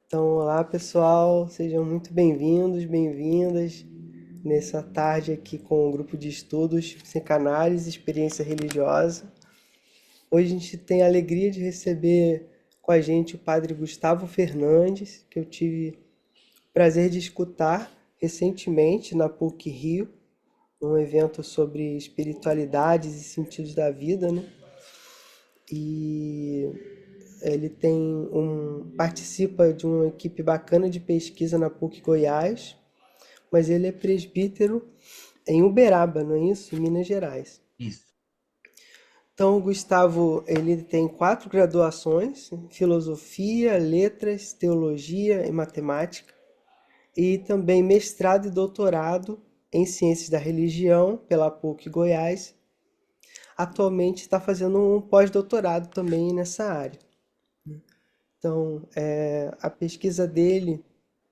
Então, olá pessoal, sejam muito bem-vindos, bem-vindas nessa tarde aqui com o grupo de estudos Psicanálise e Experiência Religiosa. Hoje a gente tem a alegria de receber com a gente o padre Gustavo Fernandes, que eu tive o prazer de escutar recentemente na PUC Rio, num evento sobre espiritualidades e sentidos da vida, né? E ele participa de uma equipe bacana de pesquisa na PUC Goiás, mas ele é presbítero em Uberaba, não é isso? Em Minas Gerais. Isso. Então, o Gustavo, ele tem 4 graduações, em filosofia, letras, teologia e matemática, e também mestrado e doutorado em ciências da religião pela PUC Goiás. Atualmente está fazendo um pós-doutorado também nessa área. Então, a pesquisa dele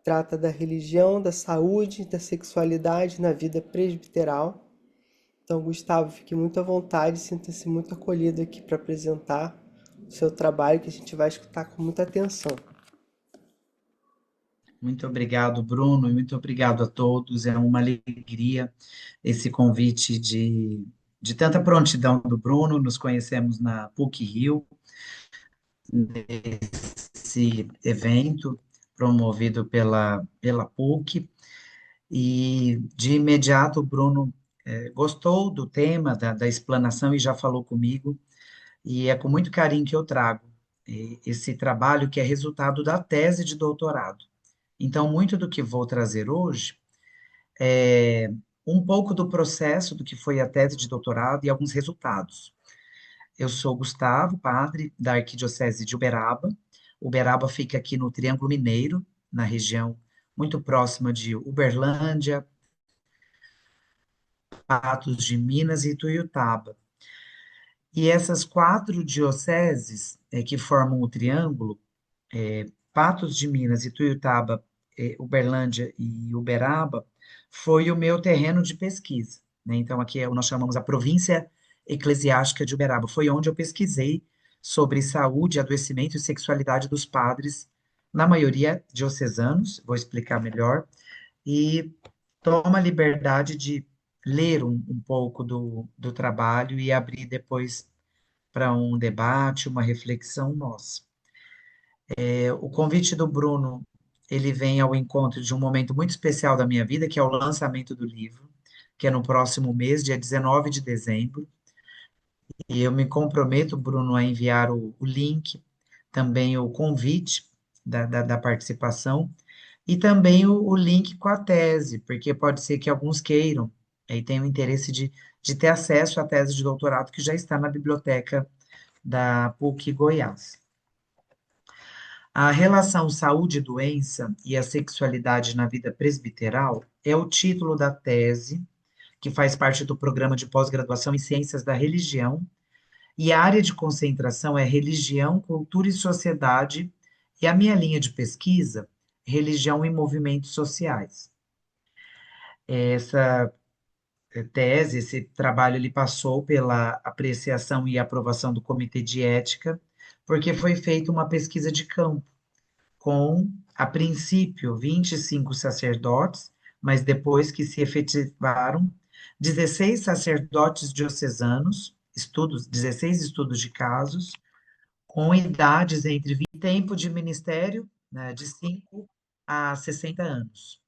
trata da religião, da saúde, da sexualidade na vida presbiteral. Então, Gustavo, fique muito à vontade, sinta-se muito acolhido aqui para apresentar o seu trabalho, que a gente vai escutar com muita atenção. Muito obrigado, Bruno, e muito obrigado a todos. É uma alegria esse convite de tanta prontidão do Bruno. Nos conhecemos na PUC Rio, nesse evento promovido pela PUC, e de imediato o Bruno gostou do tema, da explanação e já falou comigo, e é com muito carinho que eu trago esse trabalho que é resultado da tese de doutorado. Então, muito do que vou trazer hoje é um pouco do processo do que foi a tese de doutorado e alguns resultados. Eu sou Gustavo, padre da Arquidiocese de Uberaba. Uberaba fica aqui no Triângulo Mineiro, na região muito próxima de Uberlândia, Patos de Minas e Tuiutaba. E essas 4 dioceses que formam o triângulo, Patos de Minas e Tuiutaba, Uberlândia e Uberaba, foi o meu terreno de pesquisa, né? Então, aqui nós chamamos a província eclesiástica de Uberaba. Foi onde eu pesquisei sobre saúde, adoecimento e sexualidade dos padres, na maioria diocesanos, vou explicar melhor, e toma a liberdade de ler um pouco do trabalho e abrir depois para um debate, uma reflexão nossa. O convite do Bruno, ele vem ao encontro de um momento muito especial da minha vida, que é o lançamento do livro, que é no próximo mês, dia 19 de dezembro, e eu me comprometo, Bruno, a enviar o link, também o convite da participação, e também o link com a tese, porque pode ser que alguns queiram, e tenham interesse de ter acesso à tese de doutorado que já está na biblioteca da PUC Goiás. A relação saúde-doença e a sexualidade na vida presbiteral é o título da tese, que faz parte do programa de pós-graduação em Ciências da Religião, e a área de concentração é religião, cultura e sociedade, e a minha linha de pesquisa, religião e movimentos sociais. Essa tese, esse trabalho, ele passou pela apreciação e aprovação do Comitê de Ética, porque foi feita uma pesquisa de campo com, a princípio, 25 sacerdotes, mas depois que se efetivaram 16 sacerdotes diocesanos, 16 estudos de casos, com idades entre 20 tempo de ministério, né, de 5 a 60 anos,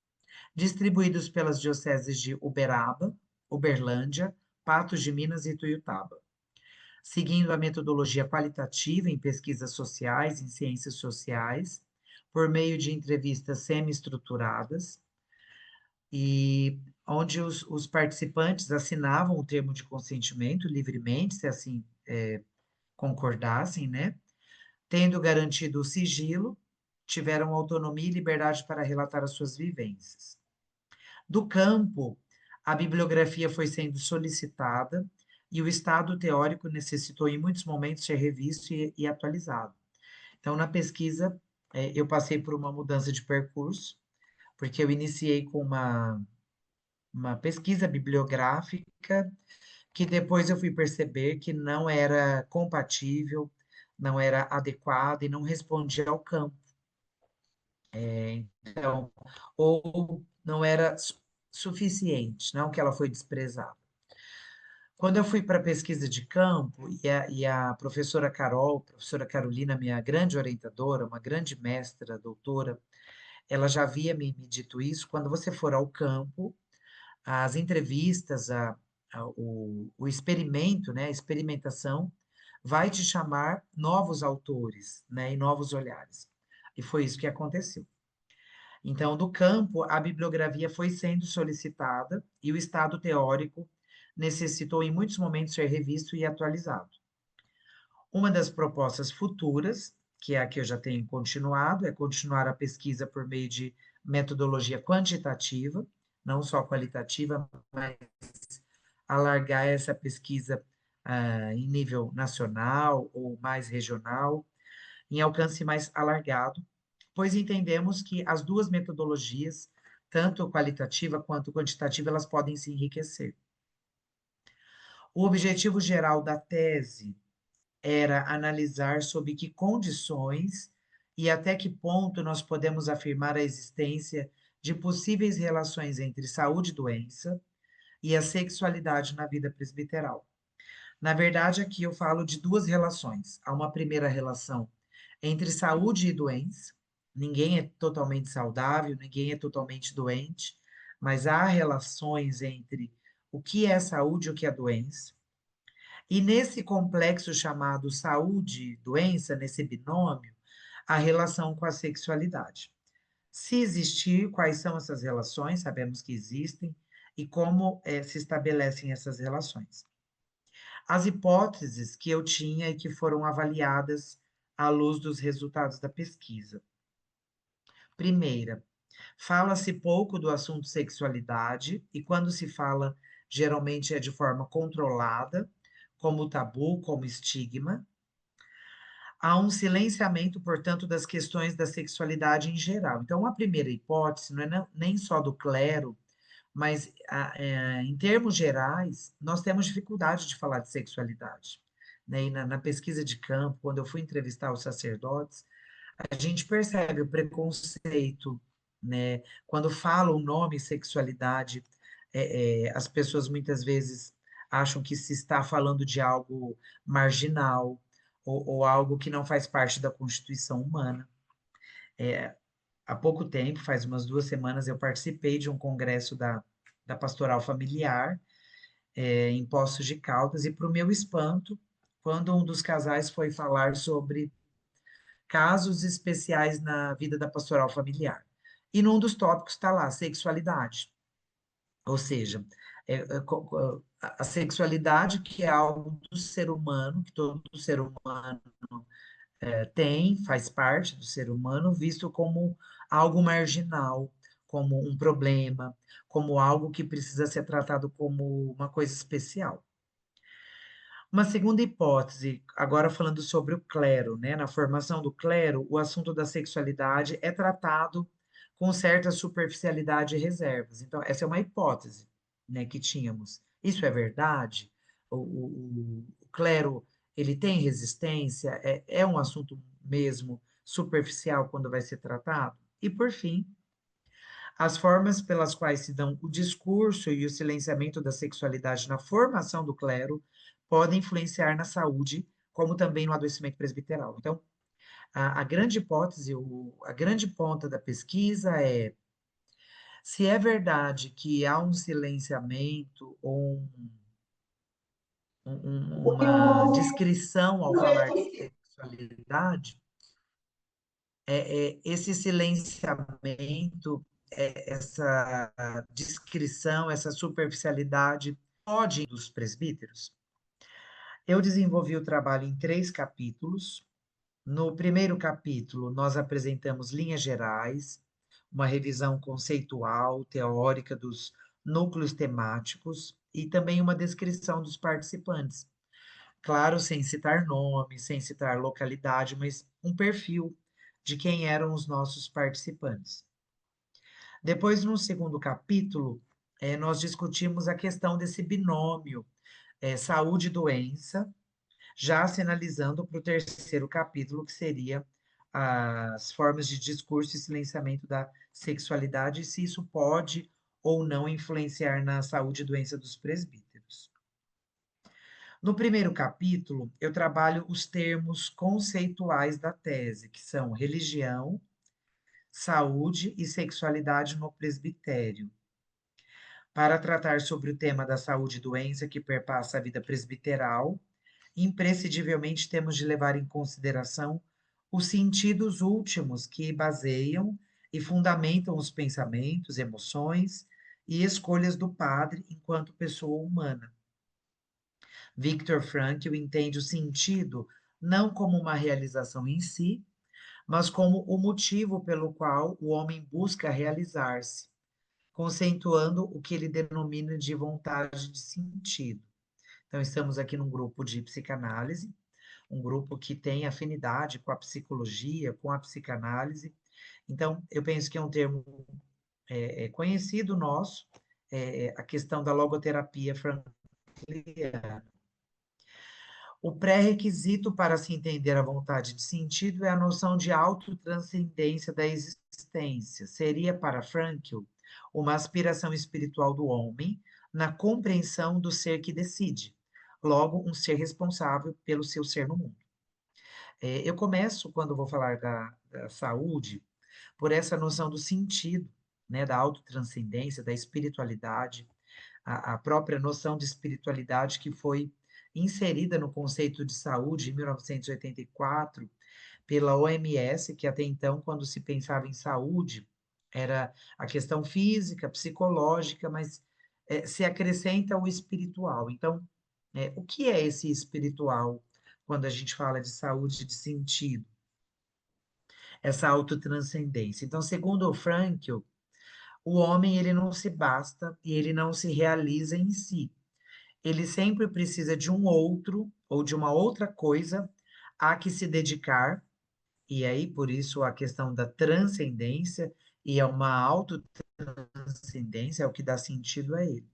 distribuídos pelas dioceses de Uberaba, Uberlândia, Patos de Minas e Tuiutaba, seguindo a metodologia qualitativa em pesquisas sociais, em ciências sociais, por meio de entrevistas semi-estruturadas, e onde os participantes assinavam o termo de consentimento livremente, se assim concordassem, né? Tendo garantido o sigilo, tiveram autonomia e liberdade para relatar as suas vivências. Do campo, a bibliografia foi sendo solicitada e o estado teórico necessitou, em muitos momentos, ser revisto e atualizado. Então, na pesquisa, eu passei por uma mudança de percurso, porque eu iniciei com uma pesquisa bibliográfica, que depois eu fui perceber que não era compatível, não era adequada e não respondia ao campo. Então, ou não era suficiente, não que ela foi desprezada. Quando eu fui para a pesquisa de campo, e a professora Carol, professora Carolina, minha grande orientadora, uma grande mestra, doutora, ela já havia me dito isso. Quando você for ao campo, as entrevistas, o experimento, né, a experimentação, vai te chamar novos autores, né, e novos olhares. E foi isso que aconteceu. Então, do campo, a bibliografia foi sendo solicitada e o estado teórico necessitou, em muitos momentos, ser revisto e atualizado. Uma das propostas futuras, que é a que eu já tenho continuado, é continuar a pesquisa por meio de metodologia quantitativa, não só qualitativa, mas alargar essa pesquisa em nível nacional ou mais regional, em alcance mais alargado, pois entendemos que as duas metodologias, tanto qualitativa quanto quantitativa, elas podem se enriquecer. O objetivo geral da tese era analisar sob que condições e até que ponto nós podemos afirmar a existência de possíveis relações entre saúde e doença e a sexualidade na vida presbiteral. Na verdade, aqui eu falo de duas relações. Há uma primeira relação entre saúde e doença. Ninguém é totalmente saudável, ninguém é totalmente doente, mas há relações entre o que é saúde e o que é doença. E nesse complexo chamado saúde e doença, nesse binômio, a relação com a sexualidade. Se existir, quais são essas relações? Sabemos que existem, e como se estabelecem essas relações. As hipóteses que eu tinha e que foram avaliadas à luz dos resultados da pesquisa. Primeira, fala-se pouco do assunto sexualidade, e quando se fala, geralmente é de forma controlada, como tabu, como estigma. Há um silenciamento, portanto, das questões da sexualidade em geral. Então, a primeira hipótese não é nem só do clero, mas em termos gerais, nós temos dificuldade de falar de sexualidade. Né? E na pesquisa de campo, quando eu fui entrevistar os sacerdotes, a gente percebe o preconceito, né? Quando fala o nome sexualidade, as pessoas muitas vezes acham que se está falando de algo marginal ou algo que não faz parte da constituição humana. Há pouco tempo, faz umas 2 semanas, eu participei de um congresso da Pastoral Familiar, em Poços de Caldas, e para o meu espanto, quando um dos casais foi falar sobre casos especiais na vida da pastoral familiar. E num dos tópicos está lá, sexualidade. Ou seja, a sexualidade que é algo do ser humano, que todo ser humano tem, faz parte do ser humano, visto como algo marginal, como um problema, como algo que precisa ser tratado como uma coisa especial. Uma segunda hipótese, agora falando sobre o clero, né? Na formação do clero, o assunto da sexualidade é tratado com certa superficialidade e reservas. Então, essa é uma hipótese, né, que tínhamos. Isso é verdade? O clero, ele tem resistência? É um assunto mesmo superficial quando vai ser tratado? E, por fim, as formas pelas quais se dão o discurso e o silenciamento da sexualidade na formação do clero podem influenciar na saúde, como também no adoecimento presbiteral. Então, a grande hipótese, a grande ponta da pesquisa é se é verdade que há um silenciamento ou uma descrição ao falar de sexualidade, esse silenciamento, essa descrição, essa superficialidade pode dos presbíteros. Eu desenvolvi o trabalho em 3 capítulos. No primeiro capítulo, nós apresentamos linhas gerais, uma revisão conceitual, teórica dos núcleos temáticos e também uma descrição dos participantes. Claro, sem citar nome, sem citar localidade, mas um perfil de quem eram os nossos participantes. Depois, no segundo capítulo, nós discutimos a questão desse binômio saúde e doença, já sinalizando para o terceiro capítulo, que seria as formas de discurso e silenciamento da sexualidade, e se isso pode ou não influenciar na saúde e doença dos presbíteros. No primeiro capítulo, eu trabalho os termos conceituais da tese, que são religião, saúde e sexualidade no presbitério. Para tratar sobre o tema da saúde e doença que perpassa a vida presbiteral, imprescindivelmente temos de levar em consideração os sentidos últimos que baseiam e fundamentam os pensamentos, emoções e escolhas do padre enquanto pessoa humana. Viktor Frankl entende o sentido não como uma realização em si, mas como o motivo pelo qual o homem busca realizar-se, conceituando o que ele denomina de vontade de sentido. Então, estamos aqui num grupo de psicanálise, um grupo que tem afinidade com a psicologia, com a psicanálise. Então, eu penso que é um termo conhecido nosso, a questão da logoterapia frankliana. O pré-requisito para se entender a vontade de sentido é a noção de autotranscendência da existência. Seria, para Frankl, uma aspiração espiritual do homem na compreensão do ser que decide, logo, um ser responsável pelo seu ser no mundo. Eu começo, quando vou falar da saúde, por essa noção do sentido, né, da autotranscendência, da espiritualidade, a própria noção de espiritualidade que foi inserida no conceito de saúde em 1984 pela OMS, que até então, quando se pensava em saúde, era a questão física, psicológica, mas se acrescenta o espiritual. Então, o que é esse espiritual quando a gente fala de saúde de sentido? Essa autotranscendência. Então, segundo o Frankl, o homem ele não se basta e ele não se realiza em si. Ele sempre precisa de um outro ou de uma outra coisa a que se dedicar, e aí por isso a questão da transcendência, e é uma autotranscendência, é o que dá sentido a ele.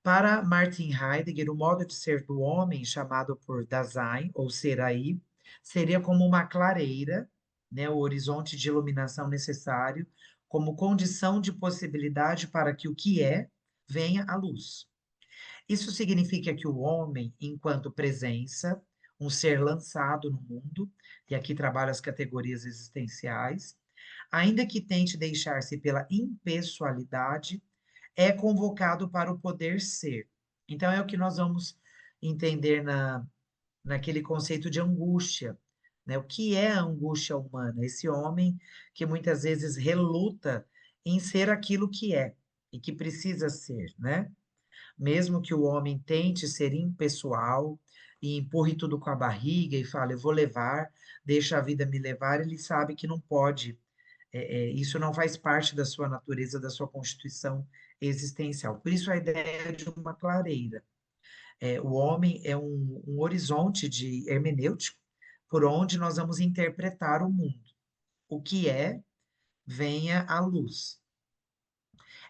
Para Martin Heidegger, o modo de ser do homem, chamado por Dasein, ou ser aí, seria como uma clareira, né, o horizonte de iluminação necessário, como condição de possibilidade para que o que é venha à luz. Isso significa que o homem, enquanto presença, um ser lançado no mundo, e aqui trabalho as categorias existenciais, ainda que tente deixar-se pela impessoalidade, é convocado para o poder ser. Então, é o que nós vamos entender naquele conceito de angústia. Né? O que é a angústia humana? Esse homem que muitas vezes reluta em ser aquilo que é e que precisa ser, né? Mesmo que o homem tente ser impessoal e empurre tudo com a barriga e fale, eu vou levar, deixa a vida me levar, ele sabe que não pode. Isso não faz parte da sua natureza, da sua constituição existencial. Por isso a ideia de uma clareira. O homem é um horizonte de hermenêutico por onde nós vamos interpretar o mundo. O que é, venha à luz.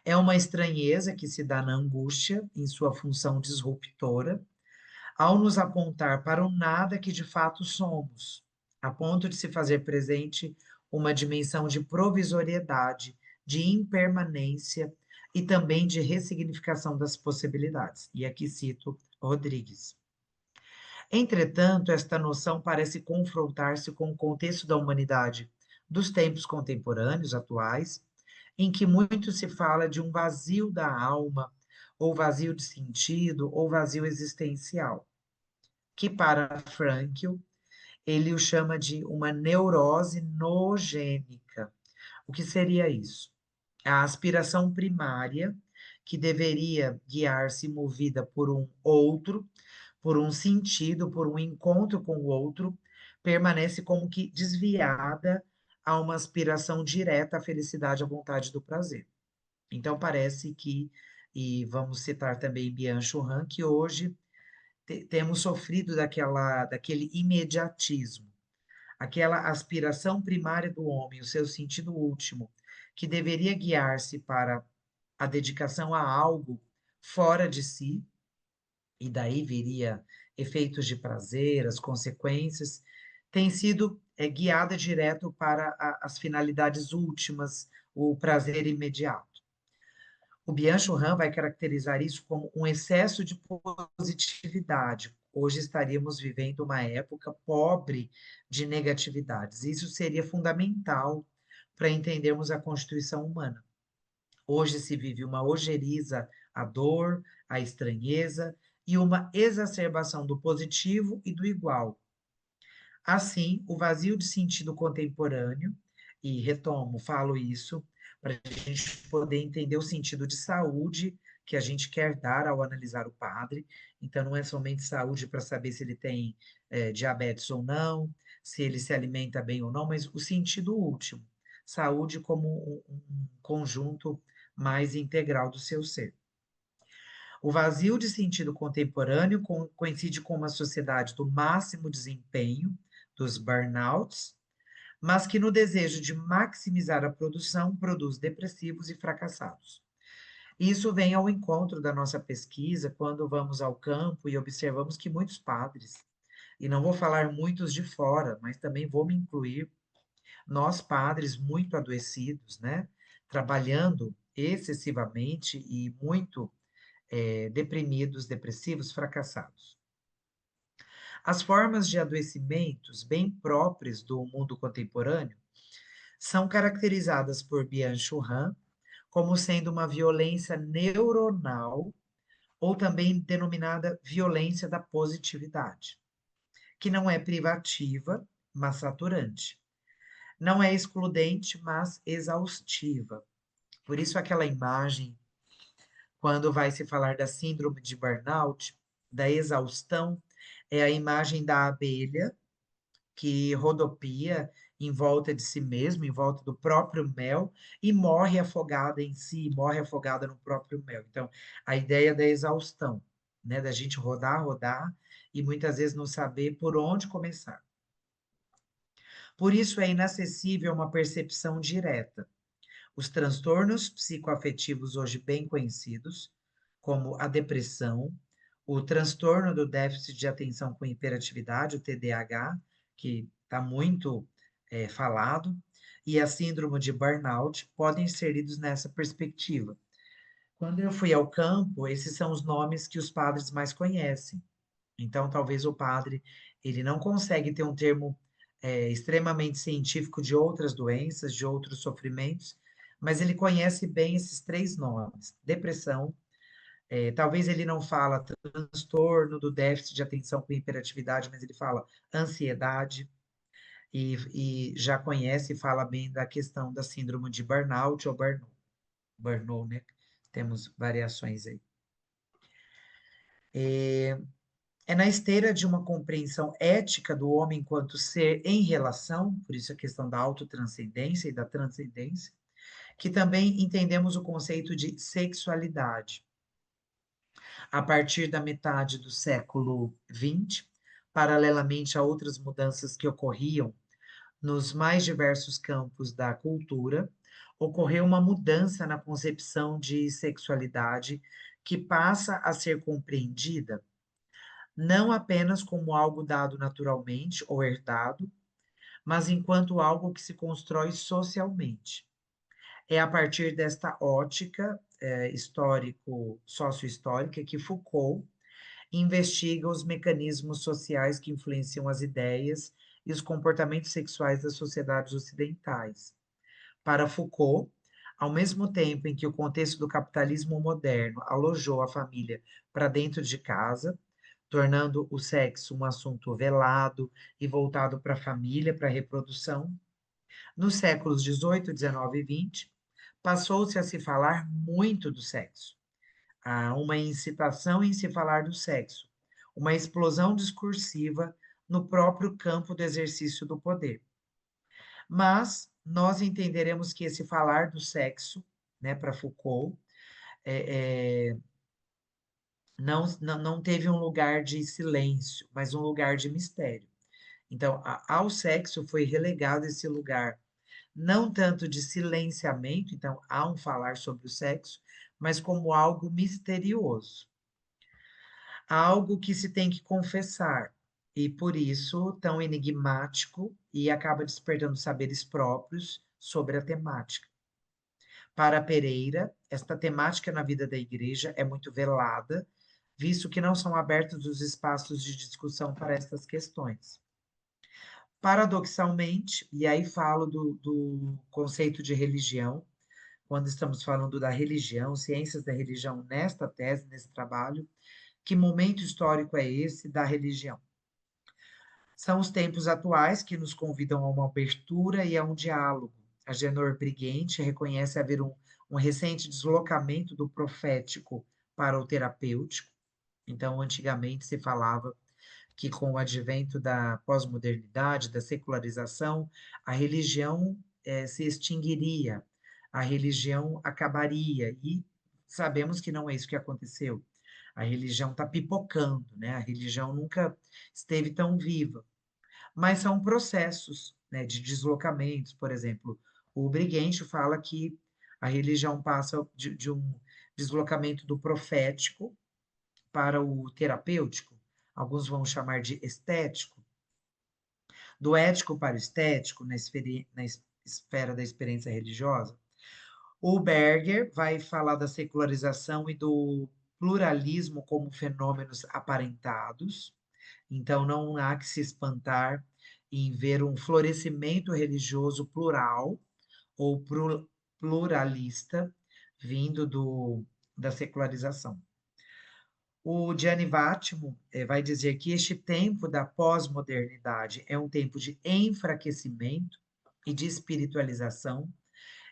É uma estranheza que se dá na angústia, em sua função disruptora, ao nos apontar para o nada que de fato somos, a ponto de se fazer presente uma dimensão de provisoriedade, de impermanência e também de ressignificação das possibilidades. E aqui cito Rodrigues. Entretanto, esta noção parece confrontar-se com o contexto da humanidade dos tempos contemporâneos, atuais, em que muito se fala de um vazio da alma, ou vazio de sentido, ou vazio existencial, que para Frankl, ele o chama de uma neurose nogênica. O que seria isso? A aspiração primária, que deveria guiar-se movida por um outro, por um sentido, por um encontro com o outro, permanece como que desviada a uma aspiração direta à felicidade, à vontade do prazer. Então, parece que, e vamos citar também Byung-Chul Han, que hoje temos sofrido daquele imediatismo, aquela aspiração primária do homem, o seu sentido último, que deveria guiar-se para a dedicação a algo fora de si, e daí viria efeitos de prazer, as consequências, tem sido guiada direto para as finalidades últimas, o prazer imediato. O Byung-Chul Han vai caracterizar isso como um excesso de positividade. Hoje estaríamos vivendo uma época pobre de negatividades. Isso seria fundamental para entendermos a constituição humana. Hoje se vive uma ojeriza à dor, à estranheza e uma exacerbação do positivo e do igual. Assim, o vazio de sentido contemporâneo, e retomo, falo isso, para a gente poder entender o sentido de saúde que a gente quer dar ao analisar o padre. Então, não é somente saúde para saber se ele tem diabetes ou não, se ele se alimenta bem ou não, mas o sentido último, saúde como um conjunto mais integral do seu ser. O vazio de sentido contemporâneo coincide com uma sociedade do máximo desempenho, dos burnouts, mas que no desejo de maximizar a produção produz depressivos e fracassados. Isso vem ao encontro da nossa pesquisa quando vamos ao campo e observamos que muitos padres, e não vou falar muitos de fora, mas também vou me incluir, nós padres muito adoecidos, né? Trabalhando excessivamente e muito deprimidos, depressivos, fracassados. As formas de adoecimentos bem próprias do mundo contemporâneo são caracterizadas por Byung-Chul Han como sendo uma violência neuronal ou também denominada violência da positividade, que não é privativa, mas saturante. Não é excludente, mas exaustiva. Por isso aquela imagem, quando vai se falar da síndrome de burnout, da exaustão, é a imagem da abelha que rodopia em volta de si mesmo, em volta do próprio mel, e morre afogada em si, morre afogada no próprio mel. Então, a ideia da exaustão, né, da gente rodar, rodar, e muitas vezes não saber por onde começar. Por isso é inacessível uma percepção direta. Os transtornos psicoafetivos hoje bem conhecidos, como a depressão, o transtorno do déficit de atenção com hiperatividade, o TDAH, que está muito falado, e a síndrome de burnout podem ser lidos nessa perspectiva. Quando eu fui ao campo, esses são os nomes que os padres mais conhecem. Então, talvez o padre ele não consegue ter um termo extremamente científico de outras doenças, de outros sofrimentos, mas ele conhece bem esses três nomes: depressão, talvez ele não fala transtorno do déficit de atenção com hiperatividade, mas ele fala ansiedade, e já conhece e fala bem da questão da síndrome de burnout ou burnout, né? Temos variações aí. É na esteira de uma compreensão ética do homem enquanto ser em relação, por isso a questão da autotranscendência e da transcendência, que também entendemos o conceito de sexualidade. A partir da metade do século XX, paralelamente a outras mudanças que ocorriam nos mais diversos campos da cultura, ocorreu uma mudança na concepção de sexualidade que passa a ser compreendida não apenas como algo dado naturalmente ou herdado, mas enquanto algo que se constrói socialmente. É a partir desta ótica sociohistórica, que Foucault investiga os mecanismos sociais que influenciam as ideias e os comportamentos sexuais das sociedades ocidentais. Para Foucault, ao mesmo tempo em que o contexto do capitalismo moderno alojou a família para dentro de casa, tornando o sexo um assunto velado e voltado para a família, para a reprodução, nos séculos 18, 19 e 20, passou-se a se falar muito do sexo. Há uma incitação em se falar do sexo, uma explosão discursiva no próprio campo do exercício do poder. Mas nós entenderemos que esse falar do sexo, né, para Foucault, não teve um lugar de silêncio, mas um lugar de mistério. Então, ao sexo foi relegado esse lugar, não tanto de silenciamento, então há um falar sobre o sexo, mas como algo misterioso, algo que se tem que confessar, e por isso tão enigmático e acaba despertando saberes próprios sobre a temática. Para Pereira, esta temática na vida da igreja é muito velada, visto que não são abertos os espaços de discussão para estas questões. Paradoxalmente, e aí falo do conceito de religião, quando estamos falando da religião, ciências da religião, nesta tese, nesse trabalho, que momento histórico é esse da religião? São os tempos atuais que nos convidam a uma abertura e a um diálogo. A Genor Briguente reconhece haver um recente deslocamento do profético para o terapêutico. Então, antigamente se falava que com o advento da pós-modernidade, da secularização, a religião se extinguiria, a religião acabaria, e sabemos que não é isso que aconteceu. A religião está pipocando, né? A religião nunca esteve tão viva, mas são processos, né, de deslocamentos, por exemplo, o Briguente fala que a religião passa de um deslocamento do profético para o terapêutico, alguns vão chamar de estético, do ético para o estético, na esfera da experiência religiosa. O Berger vai falar da secularização e do pluralismo como fenômenos aparentados, então não há que se espantar em ver um florescimento religioso plural ou pluralista vindo da secularização. O Gianni Vattimo vai dizer que este tempo da pós-modernidade é um tempo de enfraquecimento e de espiritualização,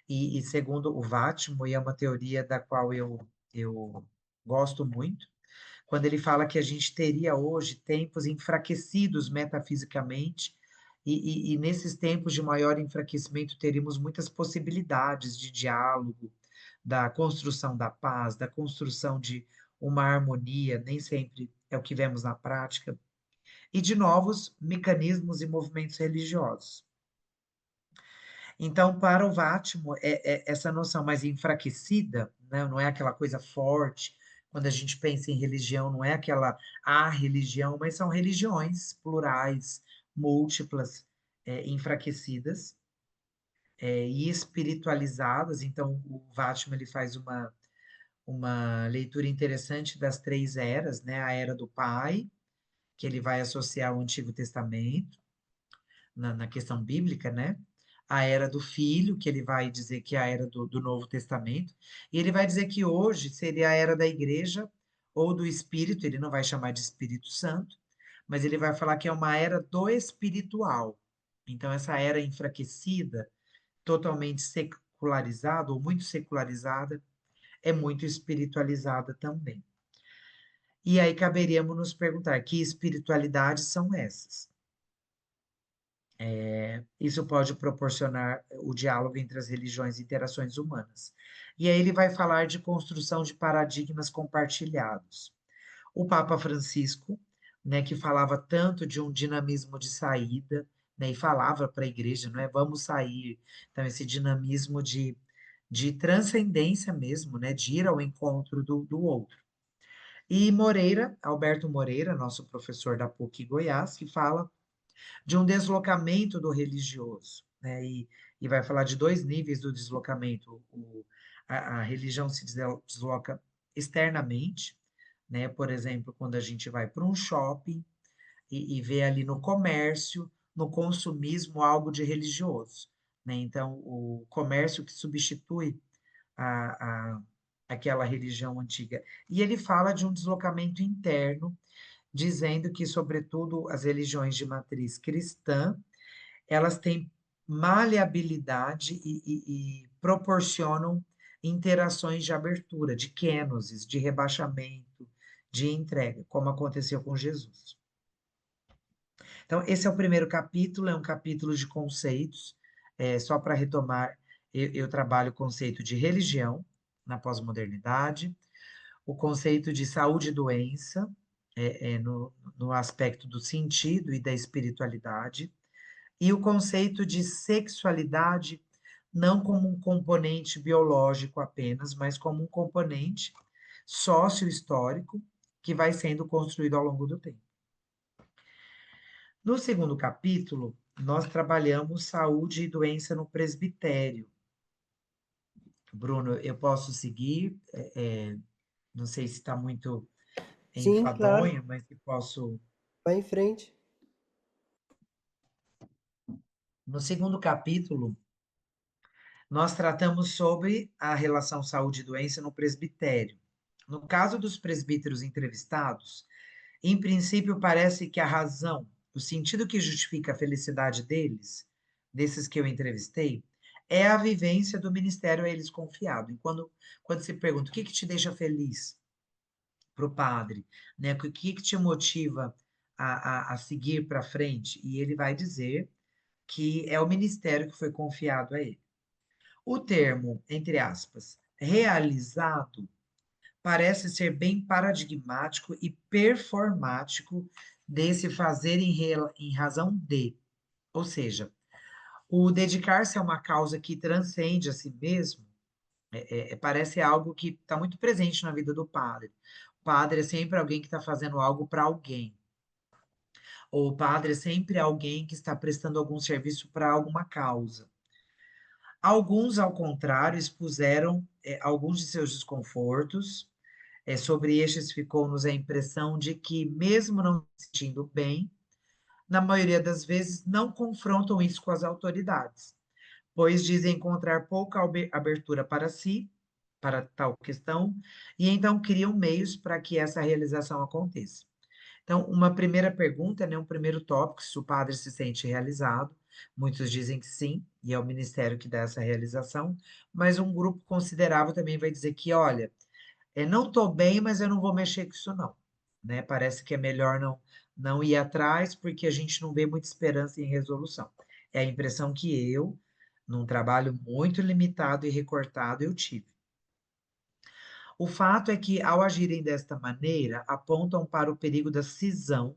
e segundo o Vattimo, e é uma teoria da qual eu gosto muito, quando ele fala que a gente teria hoje tempos enfraquecidos metafisicamente, e nesses tempos de maior enfraquecimento teríamos muitas possibilidades de diálogo, da construção da paz, da construção de uma harmonia, nem sempre é o que vemos na prática, e de novos mecanismos e movimentos religiosos. Então, para o Vátimo, essa noção mais enfraquecida, né, não é aquela coisa forte, quando a gente pensa em religião, não é aquela a religião, mas são religiões plurais, múltiplas, enfraquecidas, e espiritualizadas. Então, o Vátimo ele faz uma leitura interessante das três eras, né? A era do Pai, que ele vai associar ao Antigo Testamento, na questão bíblica, né? A era do Filho, que ele vai dizer que é a era do Novo Testamento, e ele vai dizer que hoje seria a era da Igreja ou do Espírito, ele não vai chamar de Espírito Santo, mas ele vai falar que é uma era do espiritual. Então, essa era enfraquecida, totalmente secularizada, ou muito secularizada, é muito espiritualizada também. E aí caberíamos nos perguntar que espiritualidades são essas? Isso pode proporcionar o diálogo entre as religiões e interações humanas. E aí ele vai falar de construção de paradigmas compartilhados. O Papa Francisco, né, que falava tanto de um dinamismo de saída, né, e falava para a igreja, não é, vamos sair, então esse dinamismo de transcendência mesmo, né, de ir ao encontro do outro. E Moreira, Alberto Moreira, nosso professor da PUC Goiás, que fala de um deslocamento do religioso, né? E vai falar de dois níveis do deslocamento. A religião se desloca externamente, né? Por exemplo, quando a gente vai para um shopping e vê ali no comércio, no consumismo, algo de religioso, né? Então, o comércio que substitui a, a, aquela religião antiga. E ele fala de um deslocamento interno, dizendo que, sobretudo, as religiões de matriz cristã, elas têm maleabilidade e proporcionam interações de abertura, de kenosis, de rebaixamento, de entrega, como aconteceu com Jesus. Então, esse é o primeiro capítulo, é um capítulo de conceitos. Só para retomar, eu trabalho o conceito de religião na pós-modernidade, o conceito de saúde e doença, no aspecto do sentido e da espiritualidade, e o conceito de sexualidade não como um componente biológico apenas, mas como um componente sócio-histórico que vai sendo construído ao longo do tempo. No segundo capítulo, nós trabalhamos saúde e doença no presbitério. Bruno, eu posso seguir? Não sei se está muito Sim, claro. enfadonho, mas se posso. Vai em frente. No segundo capítulo, nós tratamos sobre a relação saúde e doença no presbitério. No caso dos presbíteros entrevistados, em princípio parece que a razão, o sentido que justifica a felicidade deles, desses que eu entrevistei, é a vivência do ministério a eles confiado. E quando se pergunta o que te deixa feliz para o padre, né? O que te motiva a seguir para frente? E ele vai dizer que é o ministério que foi confiado a ele. O termo, entre aspas, realizado, parece ser bem paradigmático e performático desse fazer em razão de. Ou seja, o dedicar-se a uma causa que transcende a si mesmo parece algo que está muito presente na vida do padre. O padre é sempre alguém que está fazendo algo para alguém. Ou o padre é sempre alguém que está prestando algum serviço para alguma causa. Alguns, ao contrário, expuseram alguns de seus desconfortos. Sobre estes ficou-nos a impressão de que, mesmo não se sentindo bem, na maioria das vezes não confrontam isso com as autoridades, pois dizem encontrar pouca abertura para si, para tal questão, e então criam meios para que essa realização aconteça. Então, uma primeira pergunta, né, um primeiro tópico, se o padre se sente realizado. Muitos dizem que sim, e é o ministério que dá essa realização, mas um grupo considerável também vai dizer que, olha, não estou bem, mas eu não vou mexer com isso, não. Né? Parece que é melhor não ir atrás, porque a gente não vê muita esperança em resolução. É a impressão que eu, num trabalho muito limitado e recortado, eu tive. O fato é que, ao agirem desta maneira, apontam para o perigo da cisão,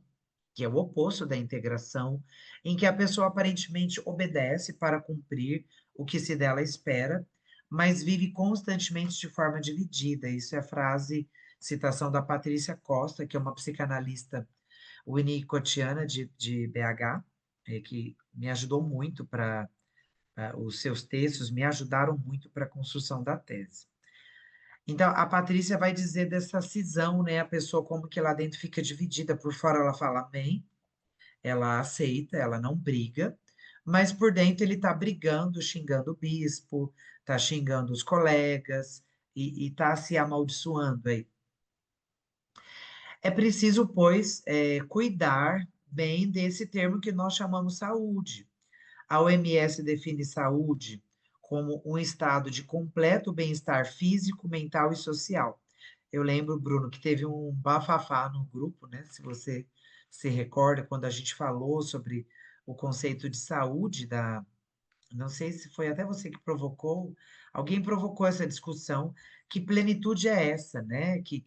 que é o oposto da integração, em que a pessoa aparentemente obedece para cumprir o que se dela espera, mas vive constantemente de forma dividida. Isso é frase, citação da Patrícia Costa, que é uma psicanalista winnicottiana de BH, que me ajudou muito para, os seus textos me ajudaram muito para a construção da tese. Então, a Patrícia vai dizer dessa cisão, né? A pessoa como que lá dentro fica dividida, por fora ela fala amém, ela aceita, ela não briga, mas por dentro ele está brigando, xingando o bispo, está xingando os colegas e está se amaldiçoando aí. É preciso, pois, cuidar bem desse termo que nós chamamos saúde. A OMS define saúde como um estado de completo bem-estar físico, mental e social. Eu lembro, Bruno, que teve um bafafá no grupo, né? Se você se recorda, quando a gente falou sobre o conceito de saúde não sei se foi até você que provocou, alguém provocou essa discussão, que plenitude é essa, né? Que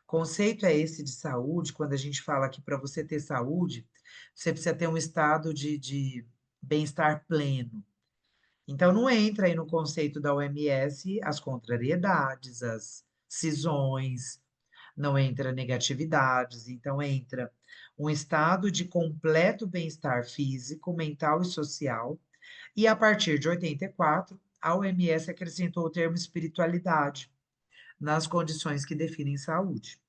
conceito é esse de saúde, quando a gente fala que para você ter saúde, você precisa ter um estado de bem-estar pleno. Então, não entra aí no conceito da OMS as contrariedades, as cisões, não entra negatividades, então entra um estado de completo bem-estar físico, mental e social. E a partir de 84, a OMS acrescentou o termo espiritualidade nas condições que definem saúde.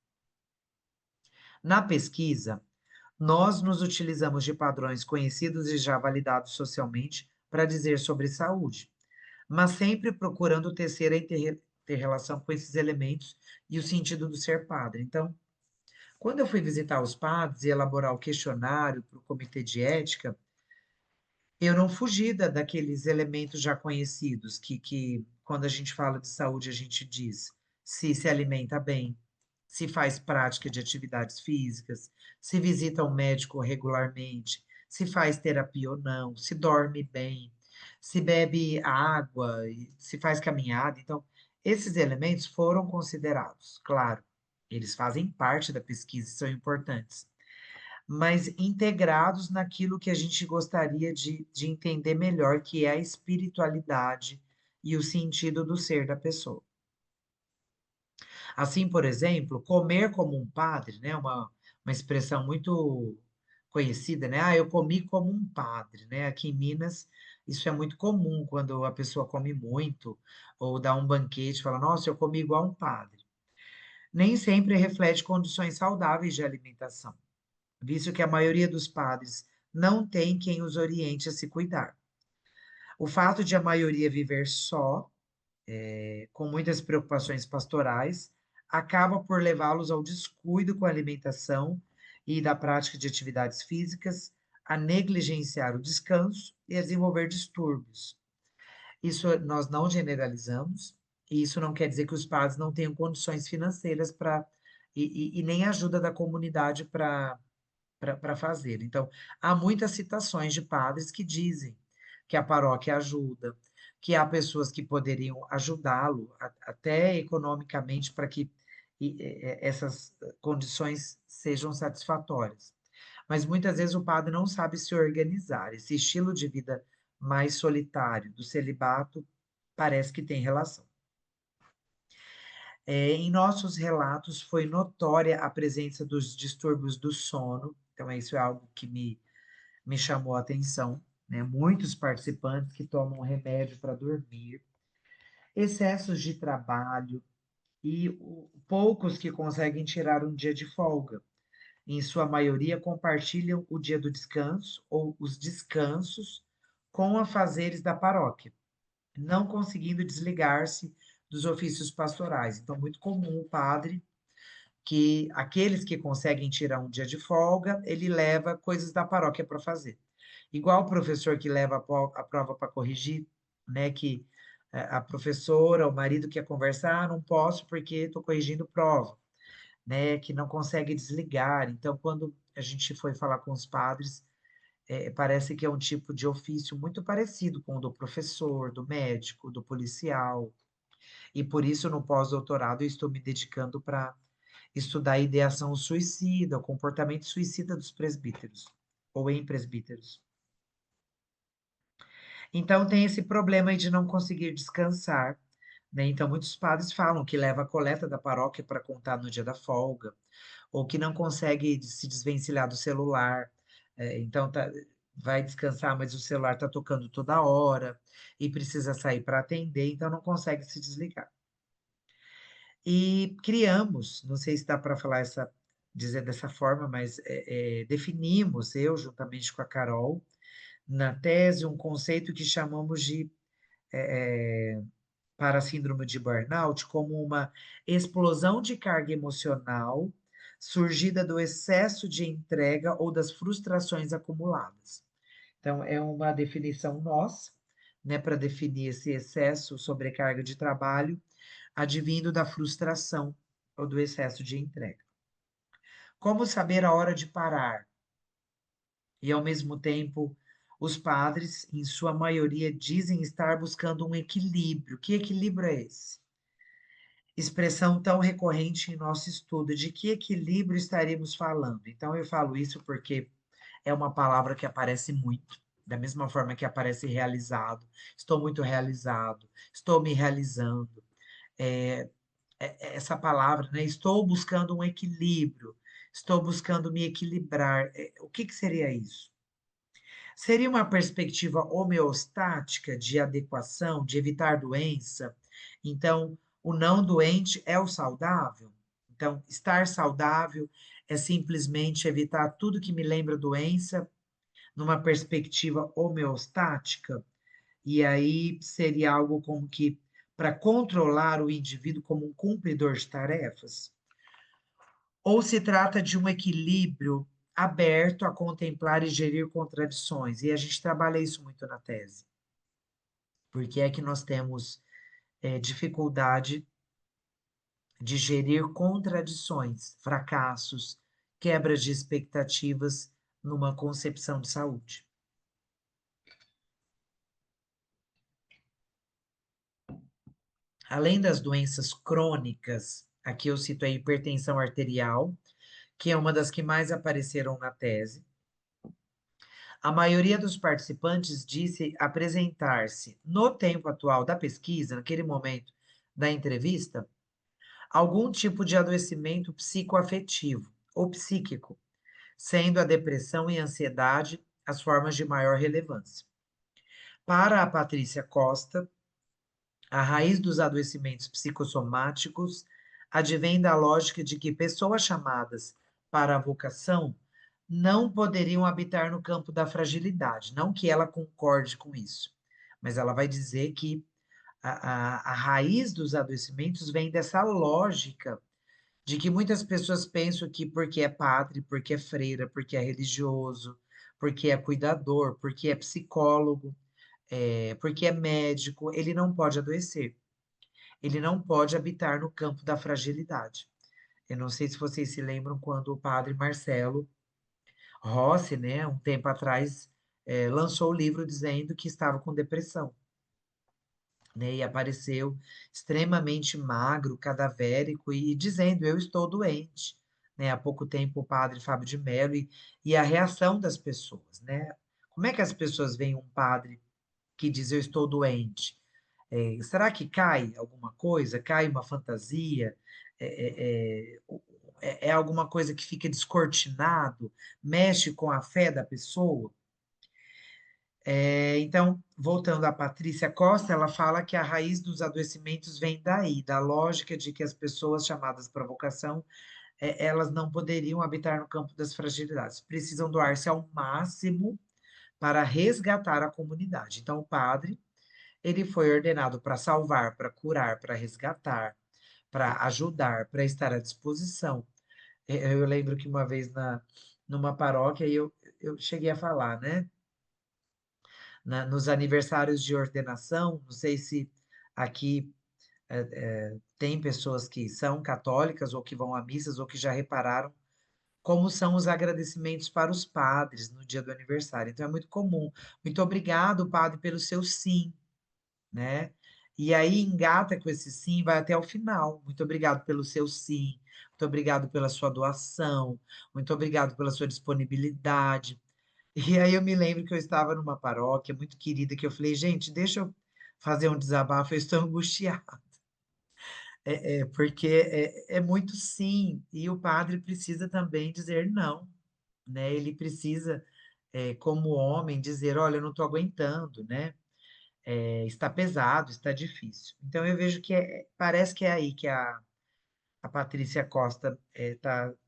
Na pesquisa, nós nos utilizamos de padrões conhecidos e já validados socialmente para dizer sobre saúde, mas sempre procurando tecer a ter relação com esses elementos e o sentido do ser padre. Então, quando eu fui visitar os padres e elaborar o questionário para o comitê de ética, eu não fugi daqueles elementos já conhecidos, que quando a gente fala de saúde, a gente diz se alimenta bem, se faz prática de atividades físicas, se visita um médico regularmente, se faz terapia ou não, se dorme bem, se bebe água, se faz caminhada. Então, esses elementos foram considerados, claro, eles fazem parte da pesquisa e são importantes, mas integrados naquilo que a gente gostaria de entender melhor, que é a espiritualidade e o sentido do ser da pessoa. Assim, por exemplo, comer como um padre, né, uma expressão muito conhecida, né? Ah, eu comi como um padre, né? Aqui em Minas, isso é muito comum quando a pessoa come muito ou dá um banquete, fala, nossa, eu comi igual um padre. Nem sempre reflete condições saudáveis de alimentação, visto que a maioria dos padres não tem quem os oriente a se cuidar. O fato de a maioria viver só, com muitas preocupações pastorais, acaba por levá-los ao descuido com a alimentação e da prática de atividades físicas, a negligenciar o descanso e a desenvolver distúrbios. Isso nós não generalizamos, e isso não quer dizer que os padres não tenham condições financeiras para e nem ajuda da comunidade para fazer. Então, há muitas citações de padres que dizem que a paróquia ajuda, que há pessoas que poderiam ajudá-lo, até economicamente, para que essas condições sejam satisfatórias. Mas muitas vezes o padre não sabe se organizar. Esse estilo de vida mais solitário do celibato parece que tem relação. Em nossos relatos foi notória a presença dos distúrbios do sono, então isso é algo que me chamou a atenção, né? Muitos participantes que tomam remédio para dormir, excessos de trabalho e poucos que conseguem tirar um dia de folga. Em sua maioria, compartilham o dia do descanso ou os descansos com afazeres da paróquia, não conseguindo desligar-se dos ofícios pastorais. Então, muito comum o padre que aqueles que conseguem tirar um dia de folga, ele leva coisas da paróquia para fazer. Igual o professor que leva a prova para corrigir, né? Que a professora, o marido quer conversar, não posso porque estou corrigindo prova, né? Que não consegue desligar. Então, quando a gente foi falar com os padres, parece que é um tipo de ofício muito parecido com o do professor, do médico, do policial. E por isso, no pós-doutorado, eu estou me dedicando para estudar a ideação suicida, o comportamento suicida dos presbíteros, ou em presbíteros. Então, tem esse problema aí de não conseguir descansar, né? Então, muitos padres falam que leva a coleta da paróquia para contar no dia da folga, ou que não consegue se desvencilhar do celular, então vai descansar, mas o celular está tocando toda hora, e precisa sair para atender, então não consegue se desligar. E criamos, não sei se dá para falar dizer dessa forma, mas definimos, eu juntamente com a Carol, na tese, um conceito que chamamos de para a síndrome de burnout como uma explosão de carga emocional surgida do excesso de entrega ou das frustrações acumuladas. Então, é uma definição nossa, né, para definir esse excesso, sobrecarga de trabalho, advindo da frustração ou do excesso de entrega. Como saber a hora de parar? E, ao mesmo tempo, os padres, em sua maioria, dizem estar buscando um equilíbrio. Que equilíbrio é esse? Expressão tão recorrente em nosso estudo. De que equilíbrio estaríamos falando? Então, eu falo isso porque é uma palavra que aparece muito, da mesma forma que aparece realizado. Estou muito realizado, estou me realizando. É, essa palavra, né? Estou buscando um equilíbrio, estou buscando me equilibrar. O que que seria isso? Seria uma perspectiva homeostática de adequação, de evitar doença. Então, o não doente é o saudável. Então, estar saudável é simplesmente evitar tudo que me lembra doença, numa perspectiva homeostática. E aí seria algo como que para controlar o indivíduo como um cumpridor de tarefas. Ou se trata de um equilíbrio aberto a contemplar e gerir contradições. E a gente trabalha isso muito na tese. Porque é que nós temos dificuldade de gerir contradições, fracassos, quebras de expectativas numa concepção de saúde. Além das doenças crônicas, aqui eu cito a hipertensão arterial, que é uma das que mais apareceram na tese. A maioria dos participantes disse apresentar-se, no tempo atual da pesquisa, naquele momento da entrevista, algum tipo de adoecimento psicoafetivo ou psíquico, sendo a depressão e a ansiedade as formas de maior relevância. Para a Patrícia Costa, a raiz dos adoecimentos psicossomáticos advém da lógica de que pessoas chamadas para a vocação não poderiam habitar no campo da fragilidade. Não que ela concorde com isso, mas ela vai dizer que a raiz dos adoecimentos vem dessa lógica de que muitas pessoas pensam que porque é padre, porque é freira, porque é religioso, porque é cuidador, porque é psicólogo, porque é médico, ele não pode adoecer. Ele não pode habitar no campo da fragilidade. Eu não sei se vocês se lembram quando o padre Marcelo Rossi, né, um tempo atrás, lançou o livro dizendo que estava com depressão, né, e apareceu extremamente magro, cadavérico e dizendo: Eu estou doente. Né, há pouco tempo, o padre Fábio de Mello, e a reação das pessoas, né? Como é que as pessoas veem um padre que diz: Eu estou doente? Será que cai alguma coisa? Cai uma fantasia? É alguma coisa que fica descortinado? Mexe com a fé da pessoa? Então, voltando à Patrícia Costa, ela fala que a raiz dos adoecimentos vem daí, da lógica de que as pessoas chamadas para vocação, elas não poderiam habitar no campo das fragilidades, precisam doar-se ao máximo para resgatar a comunidade. Então, o padre, ele foi ordenado para salvar, para curar, para resgatar, para ajudar, para estar à disposição. Eu lembro que uma vez numa paróquia eu cheguei a falar, né? Nos aniversários de ordenação, não sei se aqui tem pessoas que são católicas ou que vão a missas ou que já repararam como são os agradecimentos para os padres no dia do aniversário. Então é muito comum. Muito obrigado, padre, pelo seu sim, né? E aí engata com esse sim, vai até o final. Muito obrigado pelo seu sim, muito obrigado pela sua doação, muito obrigado pela sua disponibilidade. E aí eu me lembro que eu estava numa paróquia muito querida, que eu falei, gente, deixa eu fazer um desabafo, eu estou angustiada. Porque é muito sim, e o padre precisa também dizer não, né? Ele precisa, como homem, dizer, olha, eu não estou aguentando, né? Está pesado, está difícil. Então eu vejo que parece que é aí que a Patrícia Costa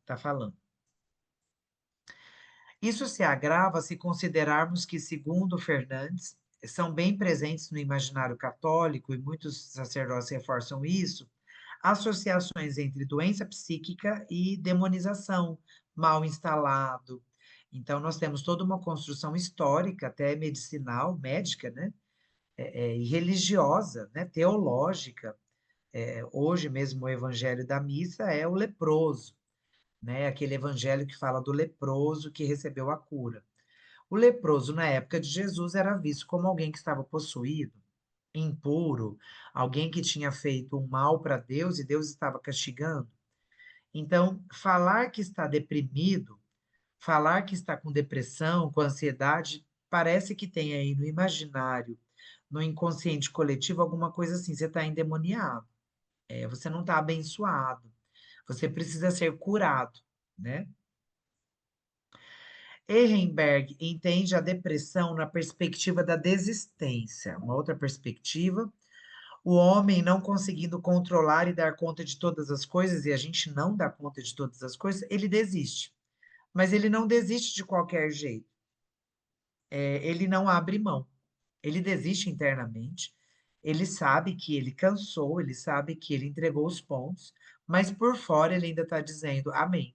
tá falando. Isso se agrava se considerarmos que, segundo Fernandes, são bem presentes no imaginário católico, e muitos sacerdotes reforçam isso, associações entre doença psíquica e demonização, mal instalado. Então, nós temos toda uma construção histórica, até medicinal, médica, né? E religiosa, né? Teológica. Hoje mesmo, o evangelho da missa é o leproso, né? Aquele evangelho que fala do leproso que recebeu a cura. O leproso, na época de Jesus, era visto como alguém que estava possuído, impuro, alguém que tinha feito um mal para Deus e Deus estava castigando. Então, falar que está deprimido, falar que está com depressão, com ansiedade, parece que tem aí no imaginário, no inconsciente coletivo, alguma coisa assim, você está endemoniado, você não está abençoado, você precisa ser curado, né? Ehrenberg entende a depressão na perspectiva da desistência, uma outra perspectiva. O homem não conseguindo controlar e dar conta de todas as coisas, e a gente não dá conta de todas as coisas, ele desiste. Mas ele não desiste de qualquer jeito. Ele não abre mão. Ele desiste internamente. Ele sabe que ele cansou, ele sabe que ele entregou os pontos, mas por fora ele ainda está dizendo amém.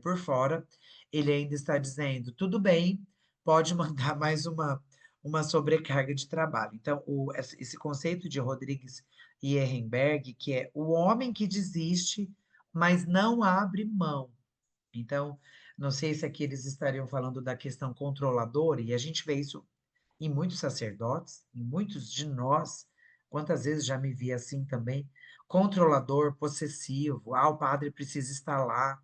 Por fora, ele ainda está dizendo: tudo bem, pode mandar mais uma sobrecarga de trabalho. Então, esse conceito de Rodrigues e Ehrenberg, que é o homem que desiste, mas não abre mão. Então, não sei se aqui eles estariam falando da questão controladora, e a gente vê isso em muitos sacerdotes, em muitos de nós. Quantas vezes já me vi assim também? Controlador, possessivo, o padre precisa estar lá,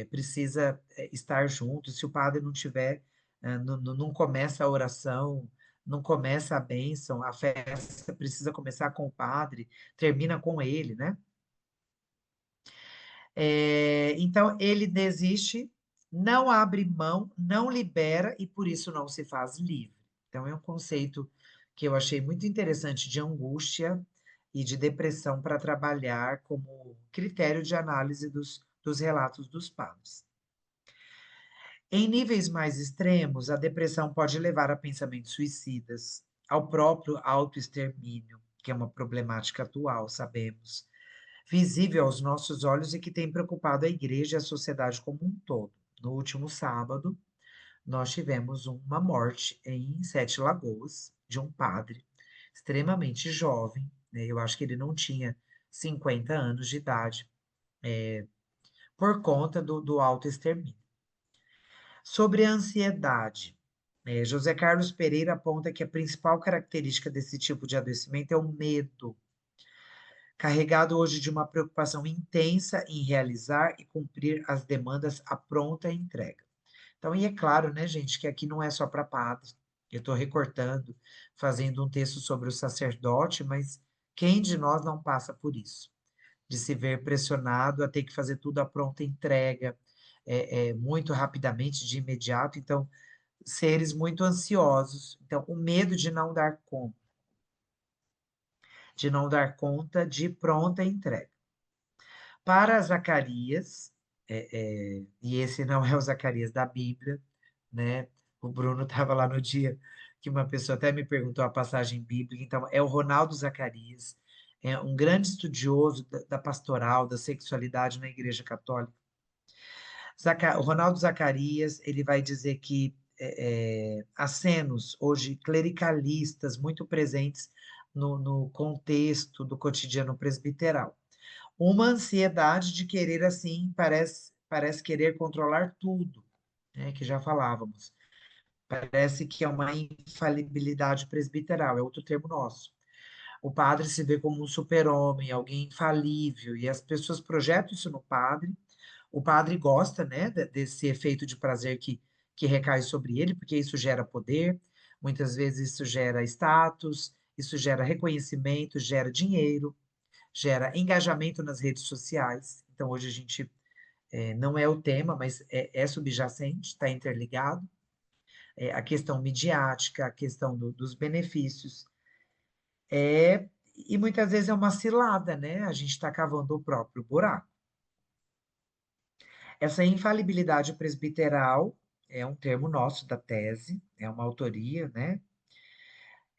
precisa estar junto. Se o padre não tiver, não começa a oração, não começa a bênção, a festa precisa começar com o padre, termina com ele, né? Então ele desiste, não abre mão, não libera e por isso não se faz livre. Então, é um conceito que eu achei muito interessante de angústia e de depressão para trabalhar como critério de análise dos relatos dos padres. Em níveis mais extremos, a depressão pode levar a pensamentos suicidas, ao próprio autoextermínio, que é uma problemática atual, sabemos, visível aos nossos olhos e que tem preocupado a igreja e a sociedade como um todo. No último sábado, nós tivemos uma morte em Sete Lagoas, de um padre extremamente jovem, né? Eu acho que ele não tinha 50 anos de idade, por conta do autoextermínio. Sobre a ansiedade, José Carlos Pereira aponta que a principal característica desse tipo de adoecimento é o medo, carregado hoje de uma preocupação intensa em realizar e cumprir as demandas à pronta entrega. Então, e é claro, né, gente, que aqui não é só para padre. Eu estou recortando, fazendo um texto sobre o sacerdote, mas quem de nós não passa por isso? De se ver pressionado a ter que fazer tudo à pronta entrega, muito rapidamente, de imediato. Então, seres muito ansiosos. Então, o medo de não dar conta de pronta entrega. Para Zacarias, e esse não é o Zacarias da Bíblia, né? O Bruno estava lá no dia que uma pessoa até me perguntou a passagem bíblica, então é o Ronaldo Zacarias, é um grande estudioso da pastoral, da sexualidade na Igreja Católica. O Ronaldo Zacarias, ele vai dizer que acenos hoje clericalistas muito presentes no contexto do cotidiano presbiteral. Uma ansiedade de querer, assim, parece querer controlar tudo, né, que já falávamos. Parece que é uma infalibilidade presbiteral, é outro termo nosso. O padre se vê como um super-homem, alguém infalível, e as pessoas projetam isso no padre. O padre gosta, né, desse efeito de prazer que recai sobre ele, porque isso gera poder, muitas vezes isso gera status, isso gera reconhecimento, gera dinheiro, gera engajamento nas redes sociais. Então, hoje a gente não é o tema, mas é subjacente, está interligado. A questão midiática, a questão dos benefícios. E muitas vezes é uma cilada, né? A gente está cavando o próprio buraco. Essa infalibilidade presbiteral é um termo nosso da tese, é uma autoria, né?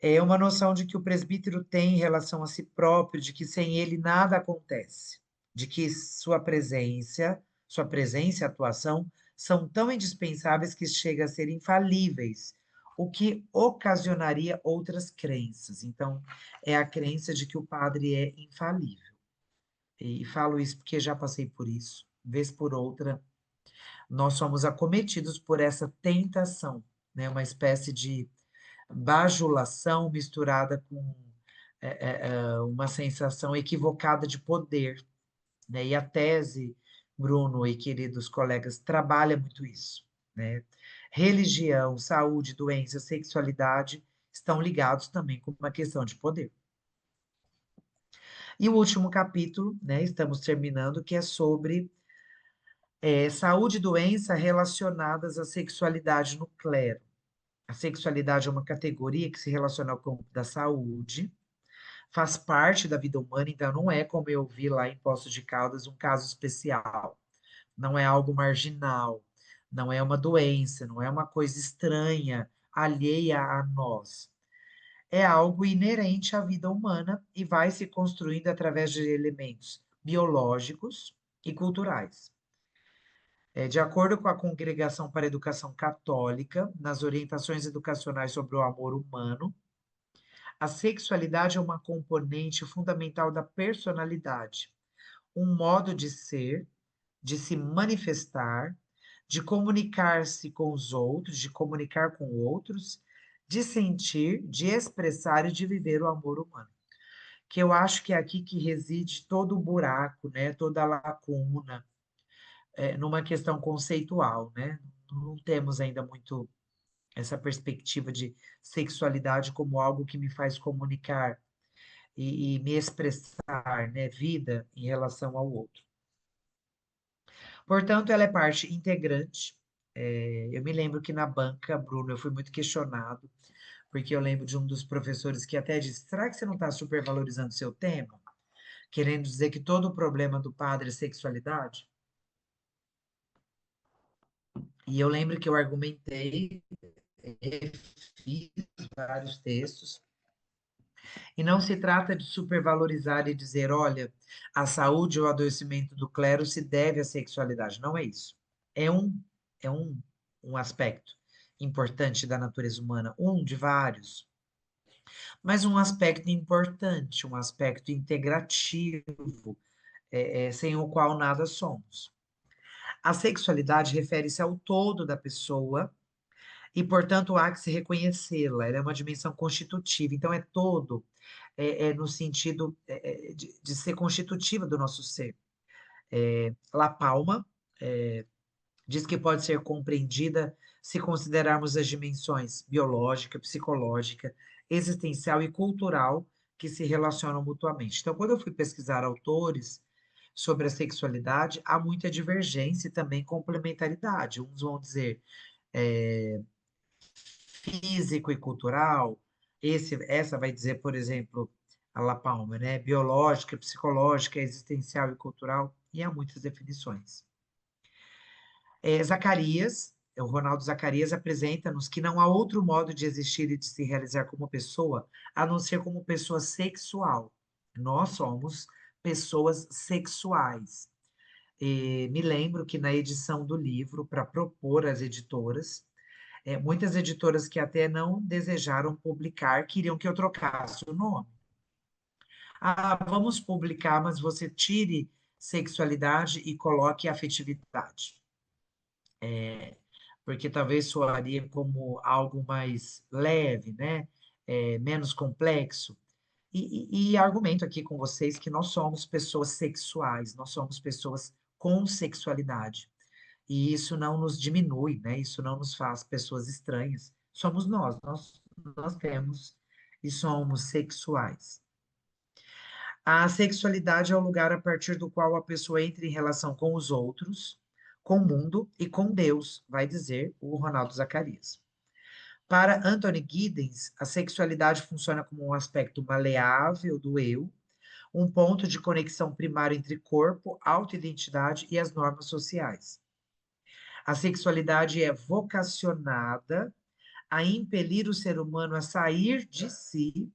É uma noção de que o presbítero tem em relação a si próprio, de que sem ele nada acontece, de que sua presença e atuação são tão indispensáveis que chega a ser infalíveis, o que ocasionaria outras crenças. Então, é a crença de que o padre é infalível. E falo isso porque já passei por isso, vez por outra, nós somos acometidos por essa tentação, né? Uma espécie de bajulação misturada com uma sensação equivocada de poder, né? E a tese, Bruno e queridos colegas, trabalha muito isso, né? Religião, saúde, doença, sexualidade estão ligados também com uma questão de poder. E o último capítulo, né? Estamos terminando, que é sobre saúde e doença relacionadas à sexualidade no clero. A sexualidade é uma categoria que se relaciona ao campo da saúde, faz parte da vida humana, então não é como eu vi lá em Poços de Caldas, um caso especial. Não é algo marginal, não é uma doença, não é uma coisa estranha, alheia a nós. É algo inerente à vida humana e vai se construindo através de elementos biológicos e culturais. De acordo com a Congregação para a Educação Católica, nas orientações educacionais sobre o amor humano, a sexualidade é uma componente fundamental da personalidade, um modo de ser, de se manifestar, de comunicar-se com os outros, de comunicar com outros, de sentir, de expressar e de viver o amor humano. Que eu acho que é aqui que reside todo o buraco, né? Toda a lacuna, numa questão conceitual, né? Não temos ainda muito essa perspectiva de sexualidade como algo que me faz comunicar e me expressar, né, vida em relação ao outro. Portanto, ela é parte integrante Eu me lembro que na banca, Bruno, eu fui muito questionado, porque eu lembro de um dos professores que até disse: será que você não está supervalorizando seu tema? Querendo dizer que todo o problema do padre é sexualidade? E eu lembro que eu argumentei, fiz vários textos, e não se trata de supervalorizar e dizer, olha, a saúde ou o adoecimento do clero se deve à sexualidade. Não é isso. É um aspecto importante da natureza humana, um de vários, mas um aspecto importante, um aspecto integrativo, sem o qual nada somos. A sexualidade refere-se ao todo da pessoa e, portanto, há que se reconhecê-la. Ela é uma dimensão constitutiva, então é todo, no sentido de ser constitutiva do nosso ser. La Palma diz que pode ser compreendida se considerarmos as dimensões biológica, psicológica, existencial e cultural que se relacionam mutuamente. Então, quando eu fui pesquisar autores sobre a sexualidade, há muita divergência e também complementaridade. Uns vão dizer físico e cultural, essa vai dizer, por exemplo, a La Palma, né? Biológica, psicológica, existencial e cultural, e há muitas definições. Zacarias, o Ronaldo Zacarias apresenta-nos que não há outro modo de existir e de se realizar como pessoa, a não ser como pessoa sexual. Nós somos pessoas sexuais. Me lembro que na edição do livro, para propor às editoras, muitas editoras que até não desejaram publicar, queriam que eu trocasse o nome. Ah, vamos publicar, mas você tire sexualidade e coloque afetividade, porque talvez soaria como algo mais leve, né? Menos complexo. E argumento aqui com vocês que nós somos pessoas sexuais, nós somos pessoas com sexualidade. E isso não nos diminui, né? Isso não nos faz pessoas estranhas. Somos nós temos e somos sexuais. A sexualidade é o lugar a partir do qual a pessoa entra em relação com os outros, com o mundo e com Deus, vai dizer o Ronaldo Zacarias. Para Anthony Giddens, a sexualidade funciona como um aspecto maleável do eu, um ponto de conexão primário entre corpo, autoidentidade e as normas sociais. A sexualidade é vocacionada a impelir o ser humano a sair de si,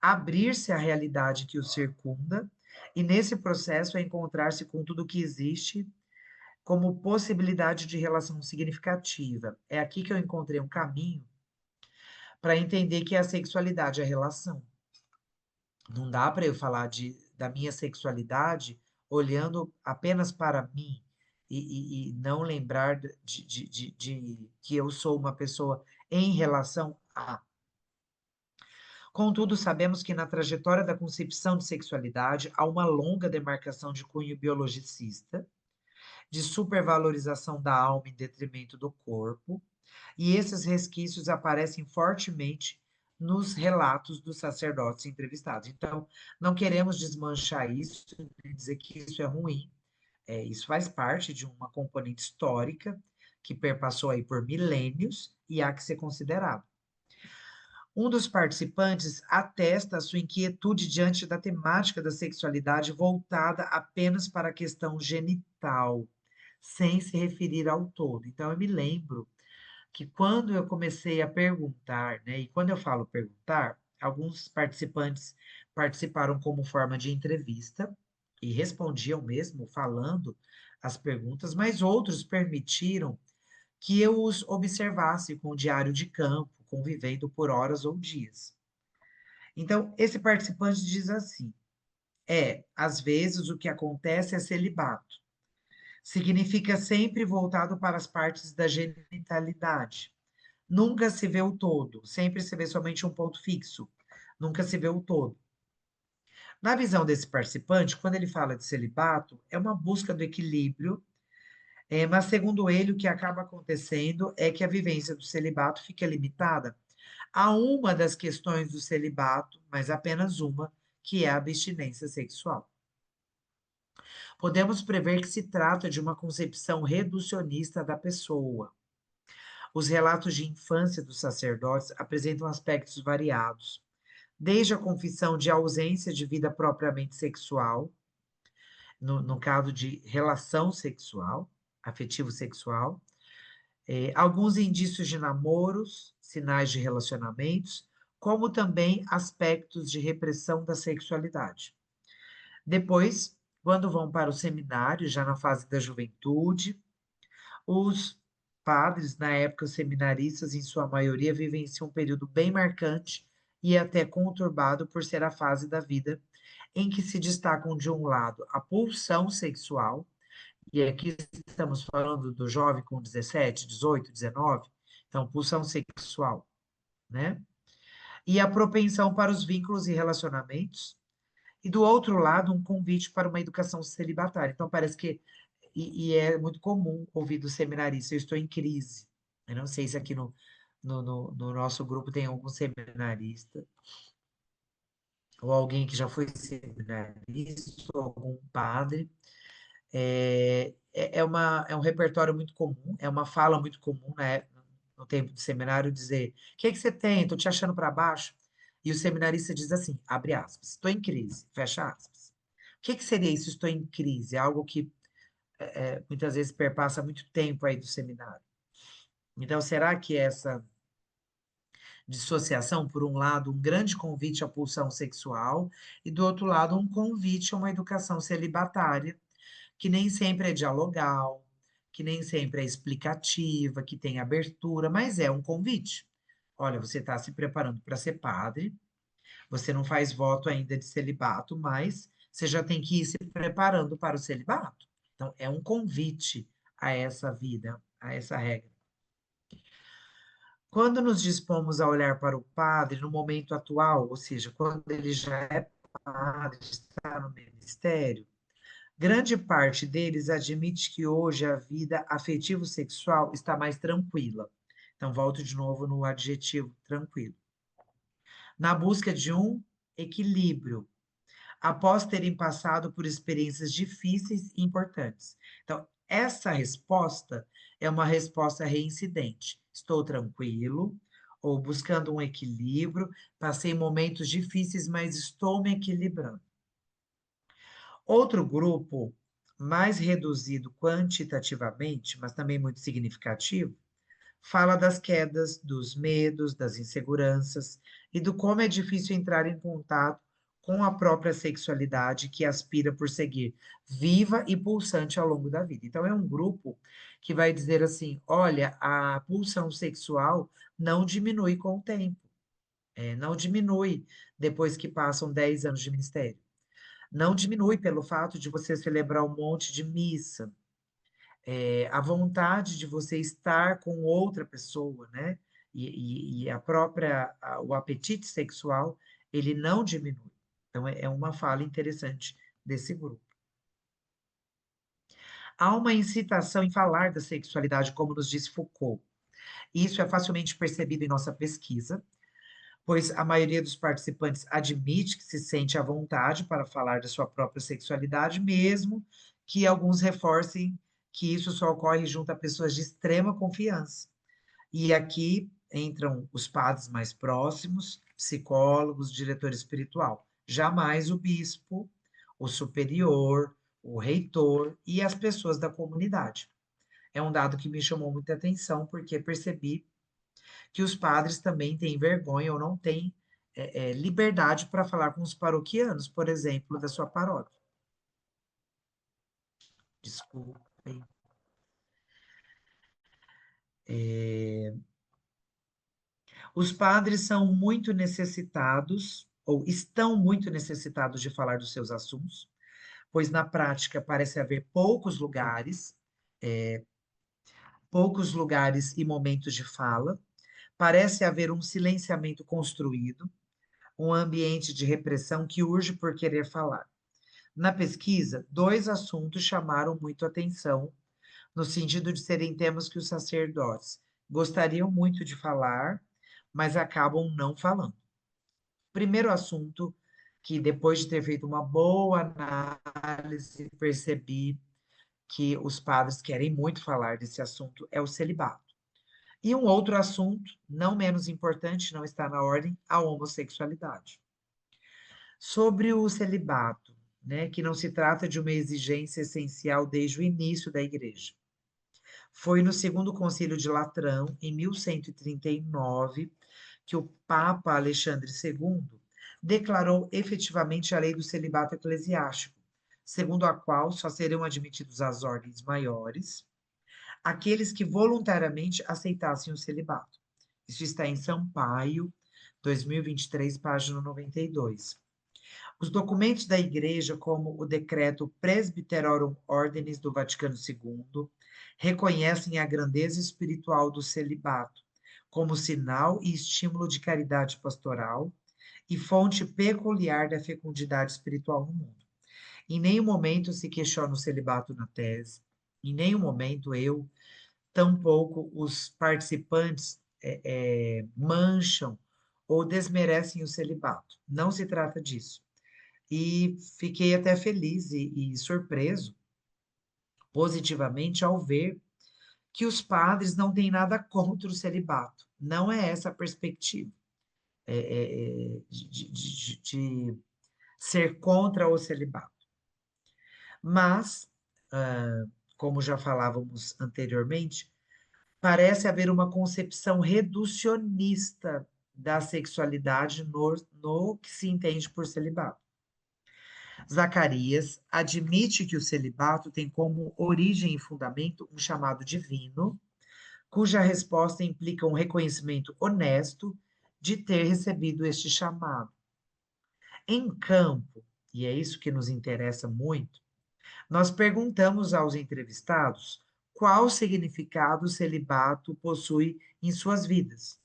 abrir-se à realidade que o circunda, e nesse processo a encontrar-se com tudo que existe como possibilidade de relação significativa. É aqui que eu encontrei um caminho para entender que a sexualidade é relação. Não dá para eu falar da minha sexualidade olhando apenas para mim e não lembrar de que eu sou uma pessoa em relação a. Contudo, sabemos que na trajetória da concepção de sexualidade há uma longa demarcação de cunho biologicista, de supervalorização da alma em detrimento do corpo, e esses resquícios aparecem fortemente nos relatos dos sacerdotes entrevistados. Então, não queremos desmanchar isso, dizer que isso é ruim. Isso faz parte de uma componente histórica que perpassou aí por milênios e há que ser considerado. Um dos participantes atesta a sua inquietude diante da temática da sexualidade voltada apenas para a questão genital, sem se referir ao todo. Então, eu me lembro que quando eu comecei a perguntar, né, e quando eu falo perguntar, alguns participantes participaram como forma de entrevista e respondiam mesmo falando as perguntas, mas outros permitiram que eu os observasse com o diário de campo, convivendo por horas ou dias. Então, esse participante diz assim: às vezes o que acontece é celibato. Significa sempre voltado para as partes da genitalidade. Nunca se vê o todo, sempre se vê somente um ponto fixo, nunca se vê o todo. Na visão desse participante, quando ele fala de celibato, é uma busca do equilíbrio, mas segundo ele, o que acaba acontecendo é que a vivência do celibato fica limitada a uma das questões do celibato, mas apenas uma, que é a abstinência sexual. Podemos prever que se trata de uma concepção reducionista da pessoa. Os relatos de infância dos sacerdotes apresentam aspectos variados, desde a confissão de ausência de vida propriamente sexual, no caso de relação sexual, afetivo-sexual, alguns indícios de namoros, sinais de relacionamentos, como também aspectos de repressão da sexualidade. Depois, quando vão para o seminário, já na fase da juventude, os padres, na época seminaristas, em sua maioria, vivenciam um período bem marcante e até conturbado por ser a fase da vida em que se destacam, de um lado, a pulsão sexual, e aqui estamos falando do jovem com 17, 18, 19, então, pulsão sexual, né? E a propensão para os vínculos e relacionamentos, e do outro lado, um convite para uma educação celibatária. Então, parece que, e é muito comum ouvir do seminarista, eu estou em crise. Eu não sei se aqui no nosso grupo tem algum seminarista, ou alguém que já foi seminarista, ou algum padre. É um repertório muito comum, é uma fala muito comum, né, no tempo de seminário, dizer: o que é que você tem? Estou te achando para baixo. E o seminarista diz assim, abre aspas, estou em crise, fecha aspas. O que é que seria isso, estou em crise? É algo que muitas vezes perpassa muito tempo aí do seminário. Então, será que essa dissociação, por um lado, um grande convite à pulsão sexual, e do outro lado, um convite a uma educação celibatária, que nem sempre é dialogal, que nem sempre é explicativa, que tem abertura, mas é um convite. Olha, você está se preparando para ser padre, você não faz voto ainda de celibato, mas você já tem que ir se preparando para o celibato. Então, é um convite a essa vida, a essa regra. Quando nos dispomos a olhar para o padre no momento atual, ou seja, quando ele já é padre, está no ministério, grande parte deles admite que hoje a vida afetivo-sexual está mais tranquila. Então, volto de novo no adjetivo tranquilo. Na busca de um equilíbrio, após terem passado por experiências difíceis e importantes. Então, essa resposta é uma resposta reincidente. Estou tranquilo, ou buscando um equilíbrio, passei momentos difíceis, mas estou me equilibrando. Outro grupo, mais reduzido quantitativamente, mas também muito significativo, fala das quedas, dos medos, das inseguranças e do como é difícil entrar em contato com a própria sexualidade que aspira por seguir viva e pulsante ao longo da vida. Então, é um grupo que vai dizer assim: olha, a pulsão sexual não diminui com o tempo, não diminui depois que passam 10 anos de ministério. Não diminui pelo fato de você celebrar um monte de missa, a vontade de você estar com outra pessoa, né? E a própria, o apetite sexual, ele não diminui. Então, é uma fala interessante desse grupo. Há uma incitação em falar da sexualidade, como nos diz Foucault. Isso é facilmente percebido em nossa pesquisa, pois a maioria dos participantes admite que se sente à vontade para falar da sua própria sexualidade, mesmo que alguns reforcem que isso só ocorre junto a pessoas de extrema confiança. E aqui entram os padres mais próximos, psicólogos, diretor espiritual. Jamais o bispo, o superior, o reitor e as pessoas da comunidade. É um dado que me chamou muita atenção, porque percebi que os padres também têm vergonha ou não têm liberdade para falar com os paroquianos, por exemplo, da sua paróquia. Desculpem. Os padres são muito necessitados, ou estão muito necessitados de falar dos seus assuntos, pois na prática parece haver poucos lugares e momentos de fala, parece haver um silenciamento construído, um ambiente de repressão que urge por querer falar. Na pesquisa, dois assuntos chamaram muito atenção, no sentido de serem temas que os sacerdotes gostariam muito de falar, mas acabam não falando. Primeiro assunto que depois de ter feito uma boa análise, percebi que os padres querem muito falar desse assunto, é o celibato. E um outro assunto, não menos importante, não está na ordem, a homossexualidade. Sobre o celibato, né, que não se trata de uma exigência essencial desde o início da Igreja. Foi no Segundo Concílio de Latrão, em 1139, que o Papa Alexandre II declarou efetivamente a lei do celibato eclesiástico, segundo a qual só serão admitidos às ordens maiores aqueles que voluntariamente aceitassem o celibato. Isso está em Sampaio, 2023, página 92. Os documentos da Igreja, como o decreto Presbyterorum Ordinis do Vaticano II, reconhecem a grandeza espiritual do celibato como sinal e estímulo de caridade pastoral e fonte peculiar da fecundidade espiritual no mundo. Em nenhum momento se questiona o celibato na tese, em nenhum momento eu, tampouco os participantes mancham ou desmerecem o celibato. Não se trata disso. E fiquei até feliz e surpreso positivamente ao ver que os padres não têm nada contra o celibato. Não é essa a perspectiva de ser contra o celibato. Mas, como já falávamos anteriormente, parece haver uma concepção reducionista da sexualidade no que se entende por celibato. Zacarias admite que o celibato tem como origem e fundamento um chamado divino, cuja resposta implica um reconhecimento honesto de ter recebido este chamado. Em campo, e é isso que nos interessa muito, nós perguntamos aos entrevistados qual significado o celibato possui em suas vidas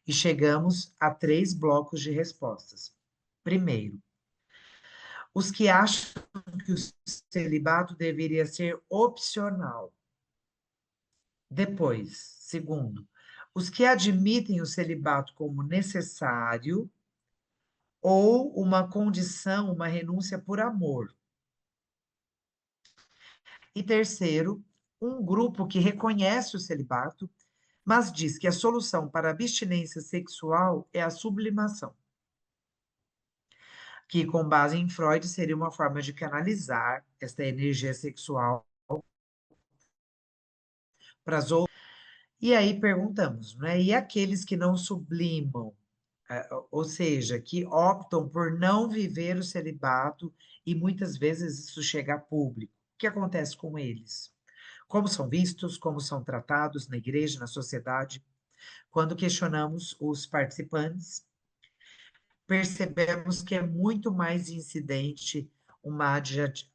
e chegamos a 3 blocos de respostas. Primeiro, os que acham que o celibato deveria ser opcional. Depois, segundo, os que admitem o celibato como necessário ou uma condição, uma renúncia por amor. E terceiro, um grupo que reconhece o celibato, mas diz que a solução para a abstinência sexual é a sublimação, que, com base em Freud, seria uma forma de canalizar esta energia sexual para as outras. E aí perguntamos, né? E aqueles que não sublimam, ou seja, que optam por não viver o celibato e muitas vezes isso chega a público, o que acontece com eles? Como são vistos, como são tratados na igreja, na sociedade? Quando questionamos os participantes, percebemos que é muito mais incidente uma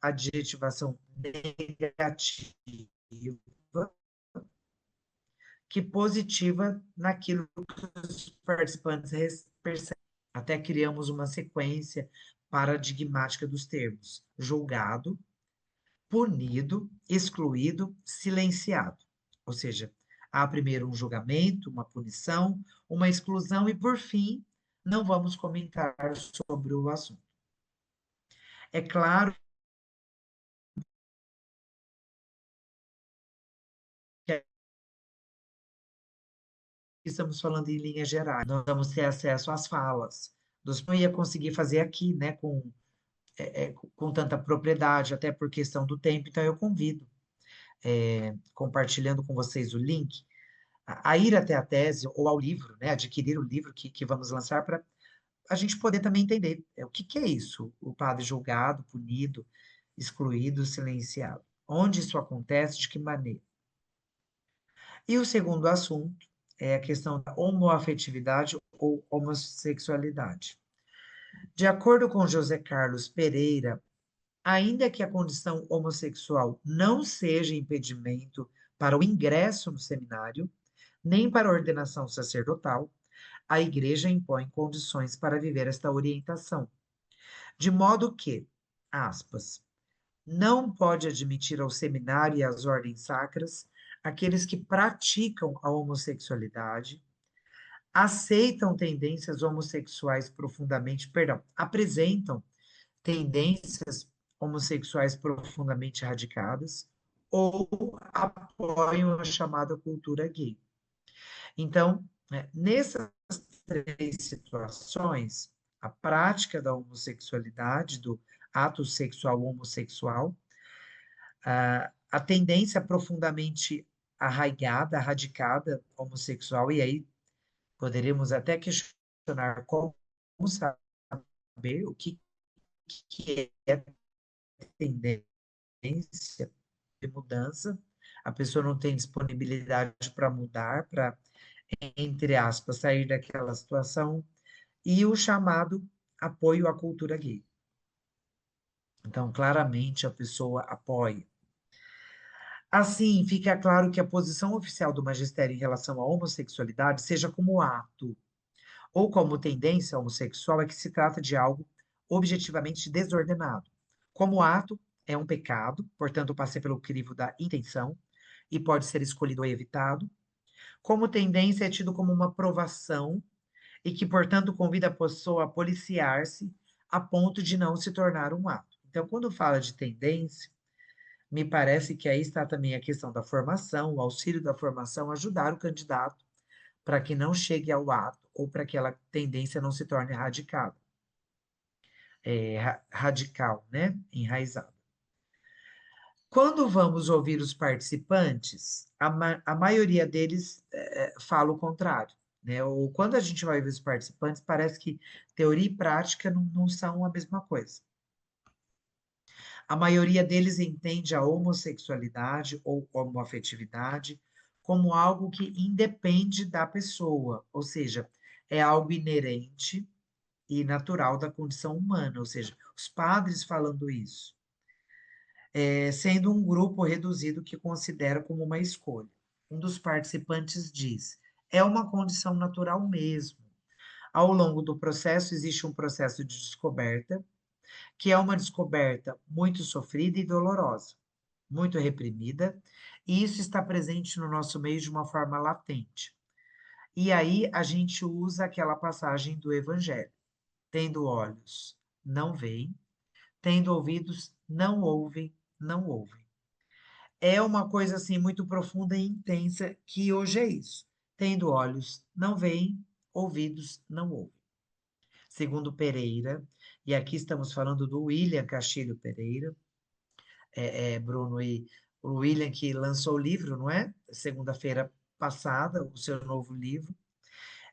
adjetivação negativa que positiva naquilo que os participantes percebem. Até criamos uma sequência paradigmática dos termos: julgado, punido, excluído, silenciado. Ou seja, há primeiro um julgamento, uma punição, uma exclusão e, por fim, não vamos comentar sobre o assunto. É claro que estamos falando em linhas gerais, nós vamos ter acesso às falas. Não ia conseguir fazer aqui, né, com tanta propriedade, até por questão do tempo, então eu convido, compartilhando com vocês o link, a ir até a tese ou ao livro, né, adquirir o livro que vamos lançar para a gente poder também entender o que é isso, o padre julgado, punido, excluído, silenciado. Onde isso acontece, de que maneira? E o segundo assunto é a questão da homoafetividade ou homossexualidade. De acordo com José Carlos Pereira, ainda que a condição homossexual não seja impedimento para o ingresso no seminário, nem para a ordenação sacerdotal, a Igreja impõe condições para viver esta orientação, de modo que, aspas, não pode admitir ao seminário e às ordens sacras aqueles que praticam a homossexualidade, aceitam tendências homossexuais profundamente, perdão, apresentam tendências homossexuais profundamente radicadas ou apoiam a chamada cultura gay. Então, nessas três situações, a prática da homossexualidade, do ato sexual homossexual, a tendência profundamente arraigada, radicada homossexual, e aí poderíamos até questionar como saber o que é tendência de mudança, a pessoa não tem disponibilidade para mudar, para, entre aspas, sair daquela situação, e o chamado apoio à cultura gay. Então, claramente, a pessoa apoia. Assim, fica claro que a posição oficial do magistério em relação à homossexualidade, seja como ato ou como tendência homossexual, é que se trata de algo objetivamente desordenado. Como ato, é um pecado, portanto, passa pelo crivo da intenção e pode ser escolhido ou evitado. Como tendência, é tido como uma provação e que, portanto, convida a pessoa a policiar-se a ponto de não se tornar um ato. Então, quando fala de tendência, me parece que aí está também a questão da formação, o auxílio da formação, ajudar o candidato para que não chegue ao ato ou para que aquela tendência não se torne radicada, radical, né? Enraizada. Quando vamos ouvir os participantes, a maioria deles fala o contrário. Né? Ou quando a gente vai ouvir os participantes, parece que teoria e prática não são a mesma coisa. A maioria deles entende a homossexualidade ou homoafetividade como algo que independe da pessoa, ou seja, é algo inerente e natural da condição humana, ou seja, os padres falando isso, sendo um grupo reduzido que considera como uma escolha. Um dos participantes diz: é uma condição natural mesmo. Ao longo do processo, existe um processo de descoberta, que é uma descoberta muito sofrida e dolorosa, muito reprimida, e isso está presente no nosso meio de uma forma latente. E aí a gente usa aquela passagem do Evangelho: tendo olhos, não veem, tendo ouvidos, não ouvem, não ouvem. É uma coisa assim muito profunda e intensa que hoje é isso. Tendo olhos, não veem, ouvidos, não ouvem. Segundo Pereira, e aqui estamos falando do William Castilho Pereira, Bruno, e o William que lançou o livro, não é? Segunda-feira passada, o seu novo livro.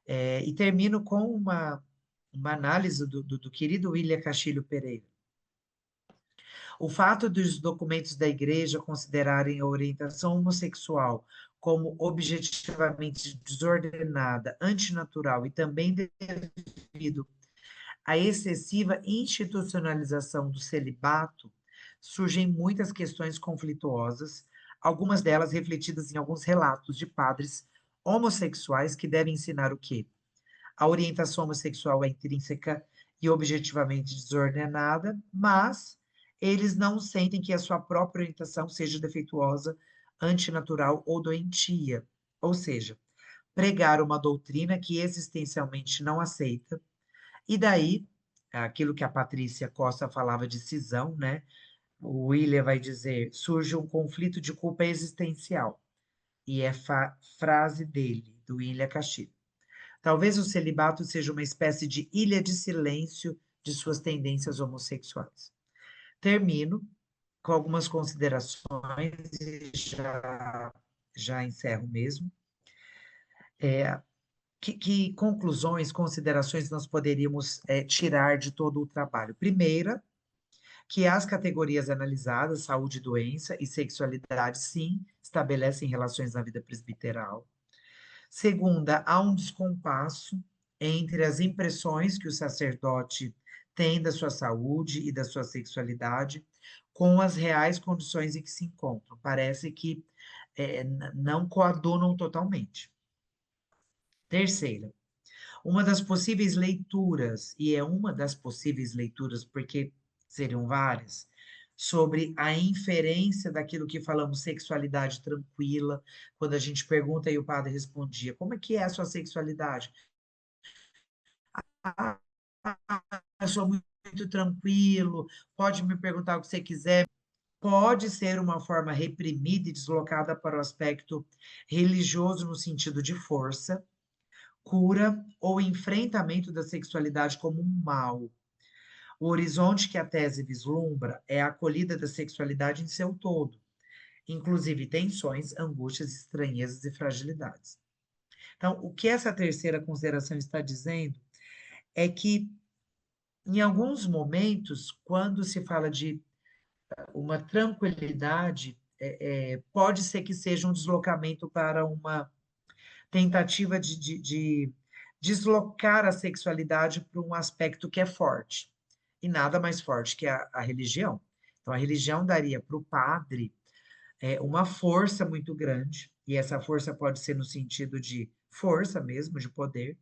E termino com uma análise do querido William Castilho Pereira. O fato dos documentos da igreja considerarem a orientação homossexual como objetivamente desordenada, antinatural e também devido à excessiva institucionalização do celibato, surgem muitas questões conflituosas, algumas delas refletidas em alguns relatos de padres homossexuais que devem ensinar o quê? A orientação homossexual é intrínseca e objetivamente desordenada, mas eles não sentem que a sua própria orientação seja defeituosa, antinatural ou doentia. Ou seja, pregar uma doutrina que existencialmente não aceita, e daí, aquilo que a Patrícia Costa falava de cisão, né? O William vai dizer, surge um conflito de culpa existencial. E é frase dele, do William Castilho. Talvez o celibato seja uma espécie de ilha de silêncio de suas tendências homossexuais. Termino com algumas considerações e já encerro mesmo. Que conclusões, considerações nós poderíamos tirar de todo o trabalho? Primeira, que as categorias analisadas, saúde, doença e sexualidade, sim, estabelecem relações na vida presbiteral. Segunda, há um descompasso entre as impressões que o sacerdote tem da sua saúde e da sua sexualidade com as reais condições em que se encontram. Parece que não coadunam totalmente. Terceira, uma das possíveis leituras, e é uma das possíveis leituras, porque seriam várias, sobre a inferência daquilo que falamos sexualidade tranquila, quando a gente pergunta e o padre respondia, como é que é a sua sexualidade? eu sou muito tranquilo, pode me perguntar o que você quiser. Pode ser uma forma reprimida e deslocada para o aspecto religioso no sentido de força, cura ou enfrentamento da sexualidade como um mal. O horizonte que a tese vislumbra é a acolhida da sexualidade em seu todo, inclusive tensões, angústias, estranhezas e fragilidades. Então, o que essa terceira consideração está dizendo é que, em alguns momentos, quando se fala de uma tranquilidade, pode ser que seja um deslocamento para uma tentativa de deslocar a sexualidade para um aspecto que é forte, e nada mais forte que a religião. Então, a religião daria para o padre uma força muito grande, e essa força pode ser no sentido de força mesmo, de poder,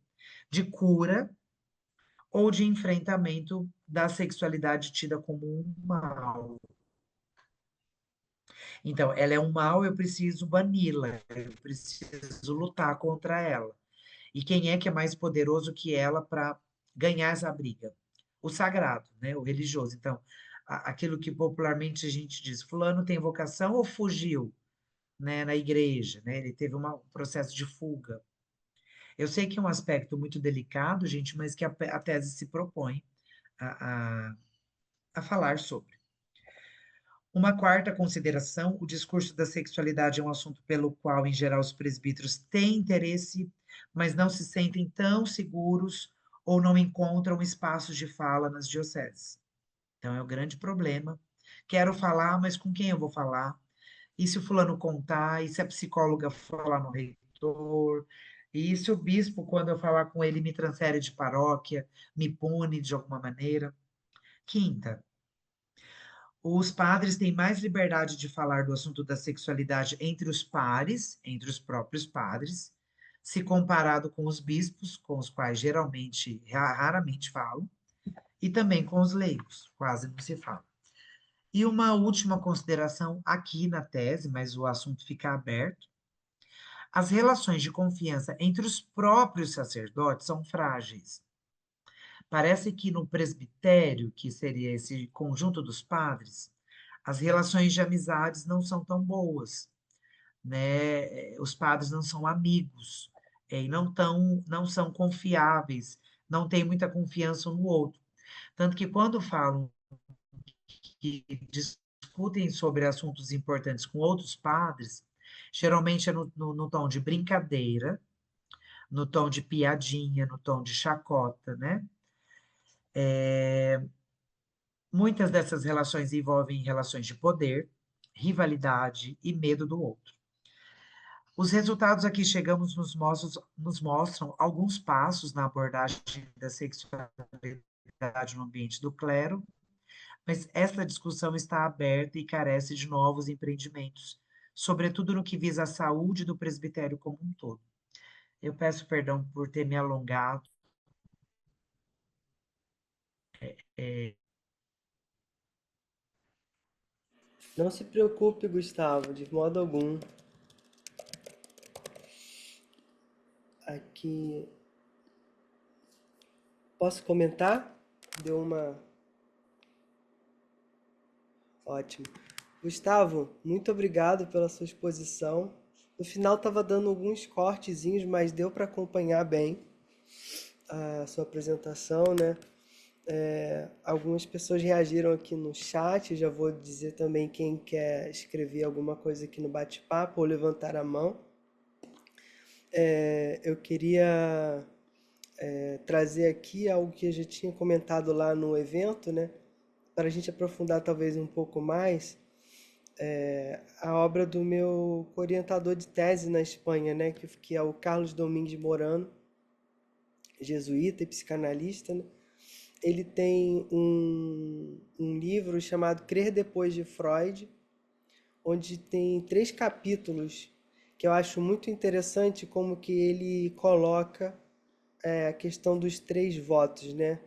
de cura ou de enfrentamento da sexualidade tida como um mal. Então, ela é um mal, eu preciso bani-la, eu preciso lutar contra ela. E quem é que é mais poderoso que ela para ganhar essa briga? O sagrado, né? O religioso. Então, aquilo que popularmente a gente diz, fulano tem vocação ou fugiu, né, na igreja, né? Ele teve um processo de fuga. Eu sei que é um aspecto muito delicado, gente, mas que a tese se propõe a, a, a falar sobre. Uma quarta consideração: o discurso da sexualidade é um assunto pelo qual, em geral, os presbíteros têm interesse, mas não se sentem tão seguros ou não encontram espaços de fala nas dioceses. Então, é o grande problema. Quero falar, mas com quem eu vou falar? E se o fulano contar? E se a psicóloga falar no reitor? E se o bispo, quando eu falar com ele, me transfere de paróquia, me pune de alguma maneira? Quinta, os padres têm mais liberdade de falar do assunto da sexualidade entre os pares, entre os próprios padres, se comparado com os bispos, com os quais geralmente, raramente falam, e também com os leigos, quase não se fala. E uma última consideração aqui na tese, mas o assunto fica aberto. As relações de confiança entre os próprios sacerdotes são frágeis. Parece que no presbitério, que seria esse conjunto dos padres, as relações de amizades não são tão boas, né? Os padres não são amigos, e não são confiáveis, não têm muita confiança um no outro. Tanto que quando falam que discutem sobre assuntos importantes com outros padres, geralmente é no tom de brincadeira, no tom de piadinha, no tom de chacota, né? Muitas dessas relações envolvem relações de poder, rivalidade e medo do outro. Os resultados a que chegamos nos mostram alguns passos na abordagem da sexualidade no ambiente do clero, mas essa discussão está aberta e carece de novos empreendimentos, sobretudo no que visa a saúde do presbitério como um todo. Eu peço perdão por ter me alongado. É, Não se preocupe, Gustavo, de modo algum. Aqui, posso comentar? Deu uma. Ótimo. Gustavo, muito obrigado pela sua exposição. No final estava dando alguns cortezinhos, mas deu para acompanhar bem a sua apresentação, né? Algumas pessoas reagiram aqui no chat, já vou dizer também quem quer escrever alguma coisa aqui no bate-papo ou levantar a mão. Eu queria trazer aqui algo que eu já tinha comentado lá no evento, né? Para a gente aprofundar talvez um pouco mais, a obra do meu orientador de tese na Espanha, né? Que é o Carlos Domingues Morano, jesuíta e psicanalista, né? Ele tem um livro chamado Crer Depois de Freud, onde tem 3 capítulos que eu acho muito interessante como que ele coloca a questão dos 3 votos, né?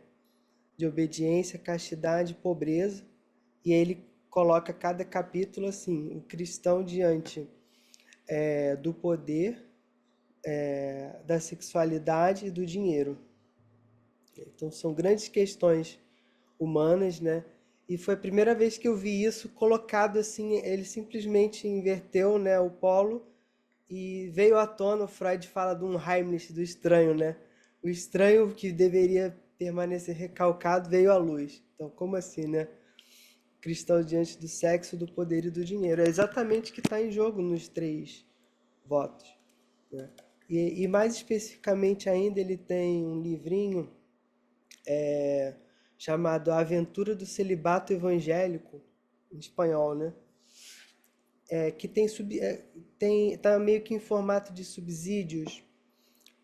De obediência, castidade e pobreza. E aí ele coloca cada capítulo assim, o cristão diante do poder, da sexualidade e do dinheiro. Então são grandes questões humanas, né? E foi a primeira vez que eu vi isso colocado assim, ele simplesmente inverteu, né, o polo e veio à tona. O Freud fala de um Heimlich, do estranho, né? O estranho que deveria permanecer recalcado veio à luz. Então, como assim, né? Cristão diante do sexo, do poder e do dinheiro. É exatamente o que está em jogo nos três votos, né? E mais especificamente ainda, ele tem um livrinho chamado A Aventura do Celibato Evangélico, em espanhol, né? Que tá meio que em formato de subsídios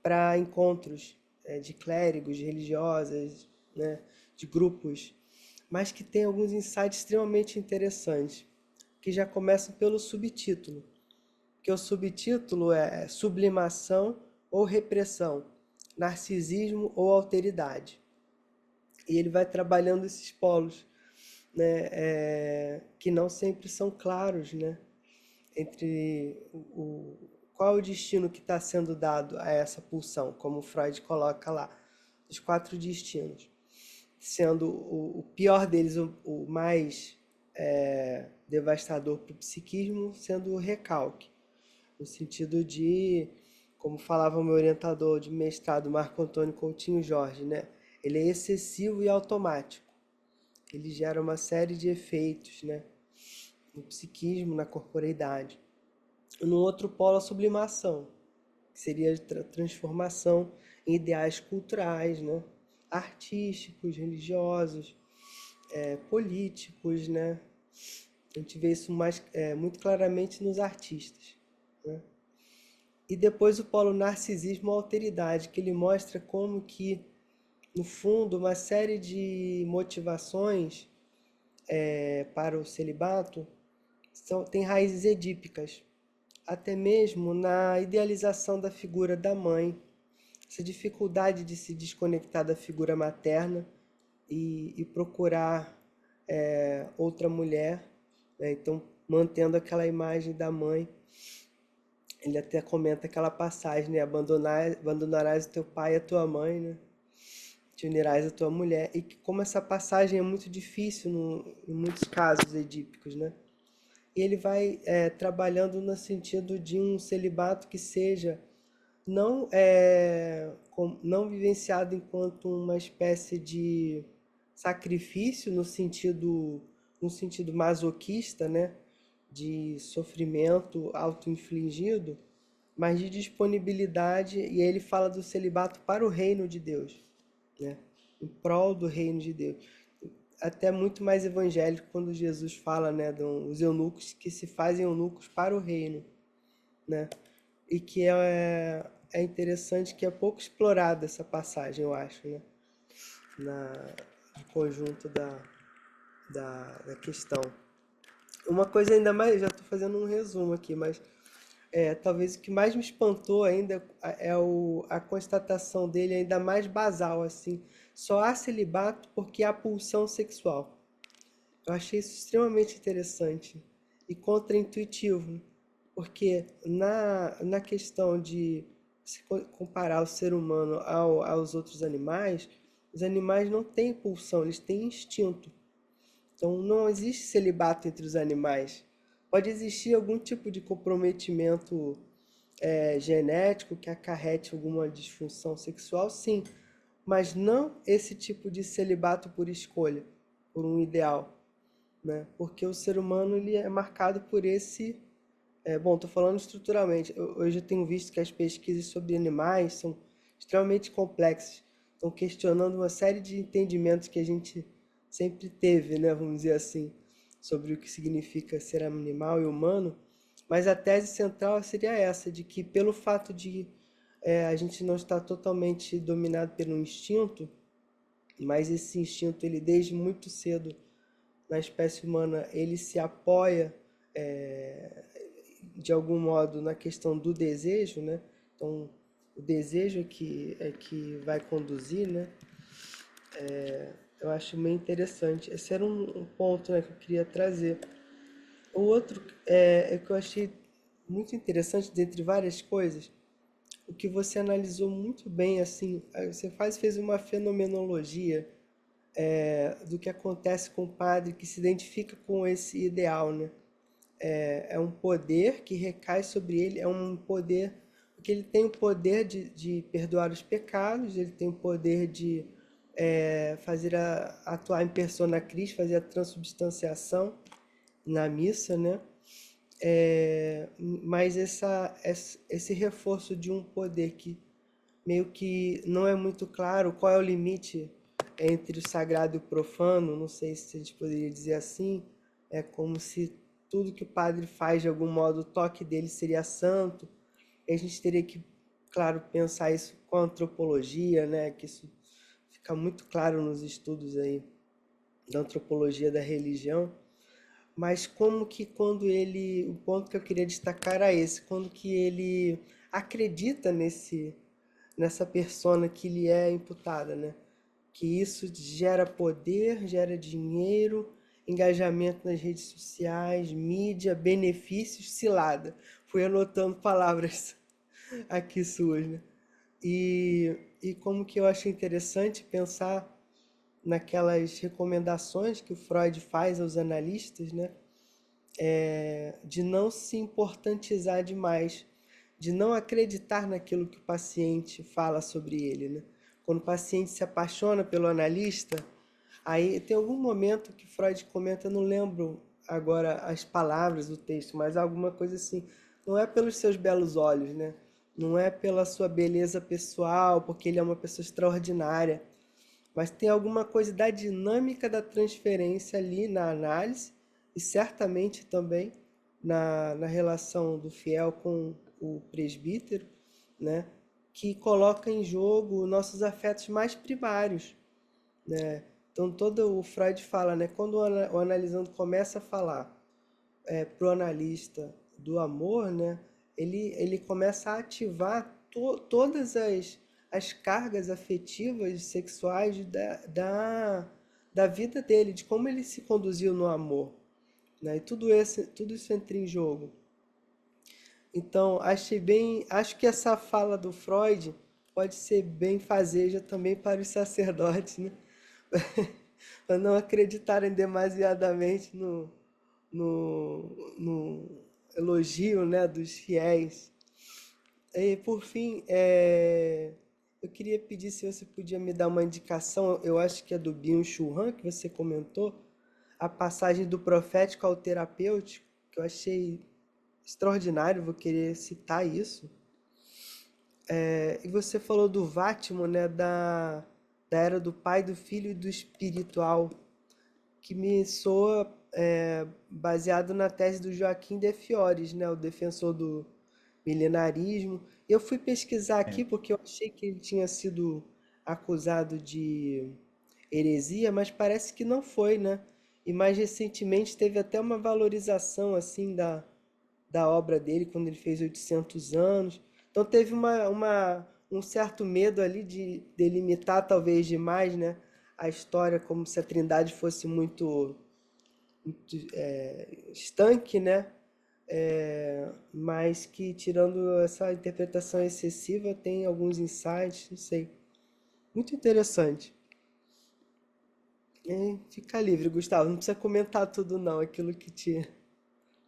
para encontros de clérigos, de religiosas, né? De grupos, mas que tem alguns insights extremamente interessantes, que já começam pelo subtítulo, que o subtítulo é Sublimação ou Repressão, Narcisismo ou Alteridade. E ele vai trabalhando esses polos, né, que não sempre são claros, né, entre qual é o destino que está sendo dado a essa pulsão, como Freud coloca lá, os quatro destinos, sendo o pior deles, o mais devastador para o psiquismo, sendo o recalque, no sentido de, como falava o meu orientador de mestrado, Marco Antônio Coutinho Jorge, né, ele é excessivo e automático. Ele gera uma série de efeitos, né, no psiquismo, na corporeidade. No outro polo, a sublimação, que seria a transformação em ideais culturais, né, artísticos, religiosos, políticos, né. A gente vê isso muito claramente nos artistas, né. E depois o polo narcisismo, a alteridade, que ele mostra como que, no fundo, uma série de motivações para o celibato tem raízes edípicas, até mesmo na idealização da figura da mãe, essa dificuldade de se desconectar da figura materna e procurar outra mulher, né? Então, mantendo aquela imagem da mãe. Ele até comenta aquela passagem, né? Abandonarás o teu pai e a tua mãe, né? Te unirás à tua mulher. E que, como essa passagem é muito difícil em muitos casos edípicos, né? E ele vai trabalhando no sentido de um celibato que seja não vivenciado enquanto uma espécie de sacrifício no sentido masoquista, né? De sofrimento auto-infligido, mas de disponibilidade. E aí ele fala do celibato para o reino de Deus, né? Em prol do reino de Deus. Até muito mais evangélico quando Jesus fala, né, dos eunucos que se fazem eunucos para o reino, né? E que é interessante que é pouco explorada essa passagem, eu acho, né? No conjunto da questão. Uma coisa ainda mais, já estou fazendo um resumo aqui, mas talvez o que mais me espantou ainda é a constatação dele ainda mais basal, assim. Só há celibato porque há pulsão sexual. Eu achei isso extremamente interessante e contraintuitivo, porque na questão de se comparar o ser humano aos outros animais, os animais não têm pulsão, eles têm instinto. Então não existe celibato entre os animais. Pode existir algum tipo de comprometimento genético que acarrete alguma disfunção sexual, sim, mas não esse tipo de celibato por escolha, por um ideal, né? Porque o ser humano ele é marcado por esse. Bom, estou falando estruturalmente. Hoje eu tenho visto que as pesquisas sobre animais são extremamente complexas. Estão questionando uma série de entendimentos que a gente sempre teve, né? Vamos dizer assim, sobre o que significa ser animal e humano. Mas a tese central seria essa, de que pelo fato de a gente não estar totalmente dominado pelo instinto, mas esse instinto, ele desde muito cedo na espécie humana, ele se apoia de algum modo na questão do desejo, né? Então, o desejo é que vai conduzir, né? Eu acho meio interessante. Esse era um ponto, né, que eu queria trazer. O outro é que eu achei muito interessante, dentre várias coisas, o que você analisou muito bem, assim, você fez uma fenomenologia do que acontece com o padre que se identifica com esse ideal, né? É um poder que recai sobre ele, é um poder, porque ele tem o poder de perdoar os pecados, ele tem o poder de atuar em persona Christi, fazer a transubstanciação na missa, né? Mas esse reforço de um poder que meio que não é muito claro qual é o limite entre o sagrado e o profano, não sei se a gente poderia dizer assim, é como se tudo que o padre faz de algum modo, o toque dele seria santo, e a gente teria que, claro, pensar isso com a antropologia, né, que isso fica muito claro nos estudos aí da antropologia da religião, mas como que quando ele, o ponto que eu queria destacar era esse, quando que ele acredita nessa persona que lhe é imputada, né? Que isso gera poder, gera dinheiro, engajamento nas redes sociais, mídia, benefícios, cilada. Fui anotando palavras aqui suas, né? E como que eu acho interessante pensar naquelas recomendações que o Freud faz aos analistas, né? De não se importantizar demais, de não acreditar naquilo que o paciente fala sobre ele, né? Quando o paciente se apaixona pelo analista, aí tem algum momento que Freud comenta, não lembro agora as palavras do texto, mas alguma coisa assim, não é pelos seus belos olhos, né? Não é pela sua beleza pessoal, porque ele é uma pessoa extraordinária, mas tem alguma coisa da dinâmica da transferência ali na análise e certamente também na relação do fiel com o presbítero, né? Que coloca em jogo nossos afetos mais primários, né? Então todo o Freud fala, né? Quando o analisando começa a falar para o analista do amor, né? Ele começa a ativar todas as cargas afetivas, sexuais da vida dele, de como ele se conduziu no amor, né? E tudo isso entra em jogo. Então, acho que essa fala do Freud pode ser bem fazeja também para os sacerdotes, né? Para não acreditarem demasiadamente no elogio, né, dos fiéis. E por fim, eu queria pedir se você podia me dar uma indicação, eu acho que é do Byung-Chul Han, que você comentou, a passagem do profético ao terapêutico, que eu achei extraordinário, vou querer citar isso. E você falou do Vátimo, né, da era do Pai, do Filho e do Espiritual, que me soa baseado na tese do Joaquim de Fiores, né, o defensor do milenarismo. Eu fui pesquisar É. aqui porque eu achei que ele tinha sido acusado de heresia, mas parece que não foi, né? E mais recentemente teve até uma valorização assim da obra dele quando ele fez 800 anos. Então teve um certo medo ali de delimitar talvez demais, né, a história como se a Trindade fosse muito estanque, né? Mas que tirando essa interpretação excessiva tem alguns insights, não sei. Muito interessante. Fica livre, Gustavo. Não precisa comentar tudo não, aquilo que te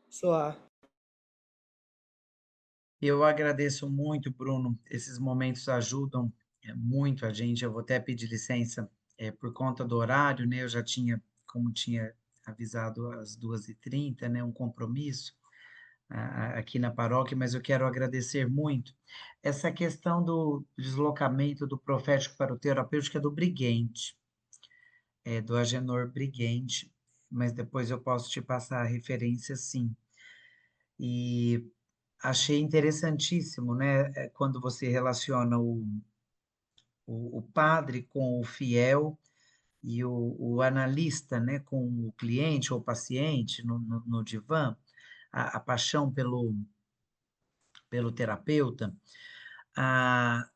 soar. Eu agradeço muito, Bruno. Esses momentos ajudam muito a gente. Eu vou até pedir licença por conta do horário, né? Eu já tinha, como tinha avisado, às 2h30, né? Um compromisso aqui na paróquia, mas eu quero agradecer muito. Essa questão do deslocamento do profético para o terapêutico é do Brighente, do Agenor Brighente, mas depois eu posso te passar a referência, sim. E achei interessantíssimo, né, quando você relaciona o padre com o fiel e o analista, né, com o cliente ou paciente no divã, a paixão pelo terapeuta. A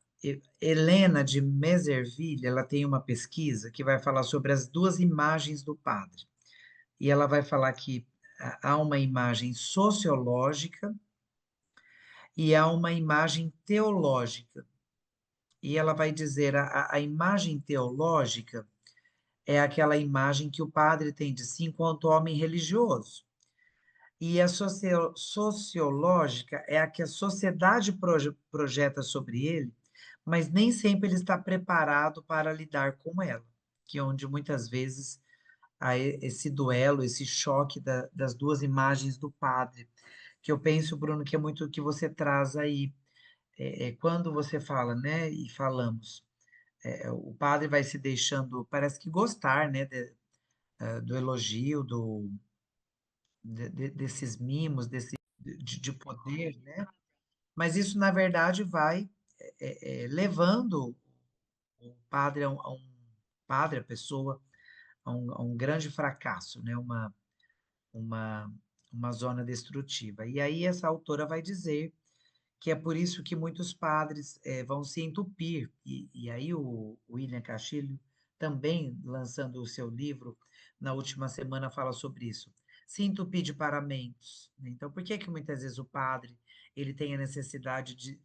Helena de Meserville, ela tem uma pesquisa que vai falar sobre as duas imagens do padre. E ela vai falar que há uma imagem sociológica e há uma imagem teológica. E ela vai dizer: a imagem teológica é aquela imagem que o padre tem de si enquanto homem religioso. E a sociológica é a que a sociedade projeta sobre ele, mas nem sempre ele está preparado para lidar com ela, que é onde muitas vezes há esse duelo, esse choque das duas imagens do padre, que eu penso, Bruno, que é muito o que você traz aí. Quando você fala, né, e falamos, o padre vai se deixando, parece que gostar, né, do elogio, desses mimos, de poder, né? Mas isso, na verdade, vai levando o padre padre, a pessoa, a um grande fracasso, né? Uma, uma zona destrutiva. E aí essa autora vai dizer que é por isso que muitos padres vão se entupir. E aí o William Castilho, também lançando o seu livro, na última semana fala sobre isso. Se entupir de paramentos, né? Então, por que que muitas vezes o padre ele tem a necessidade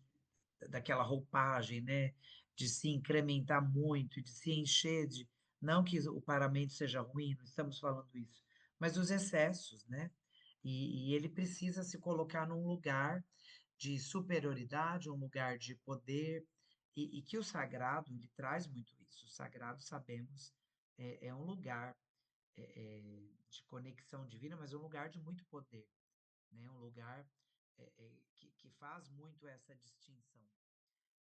daquela roupagem, né? De se incrementar muito, de se encher de. Não que o paramento seja ruim, não estamos falando isso, mas os excessos, né? E ele precisa se colocar num lugar de superioridade, um lugar de poder, e que o sagrado, ele traz muito isso. O sagrado, sabemos, é um lugar de conexão divina, mas é um lugar de muito poder, né? Um lugar que faz muito essa distinção.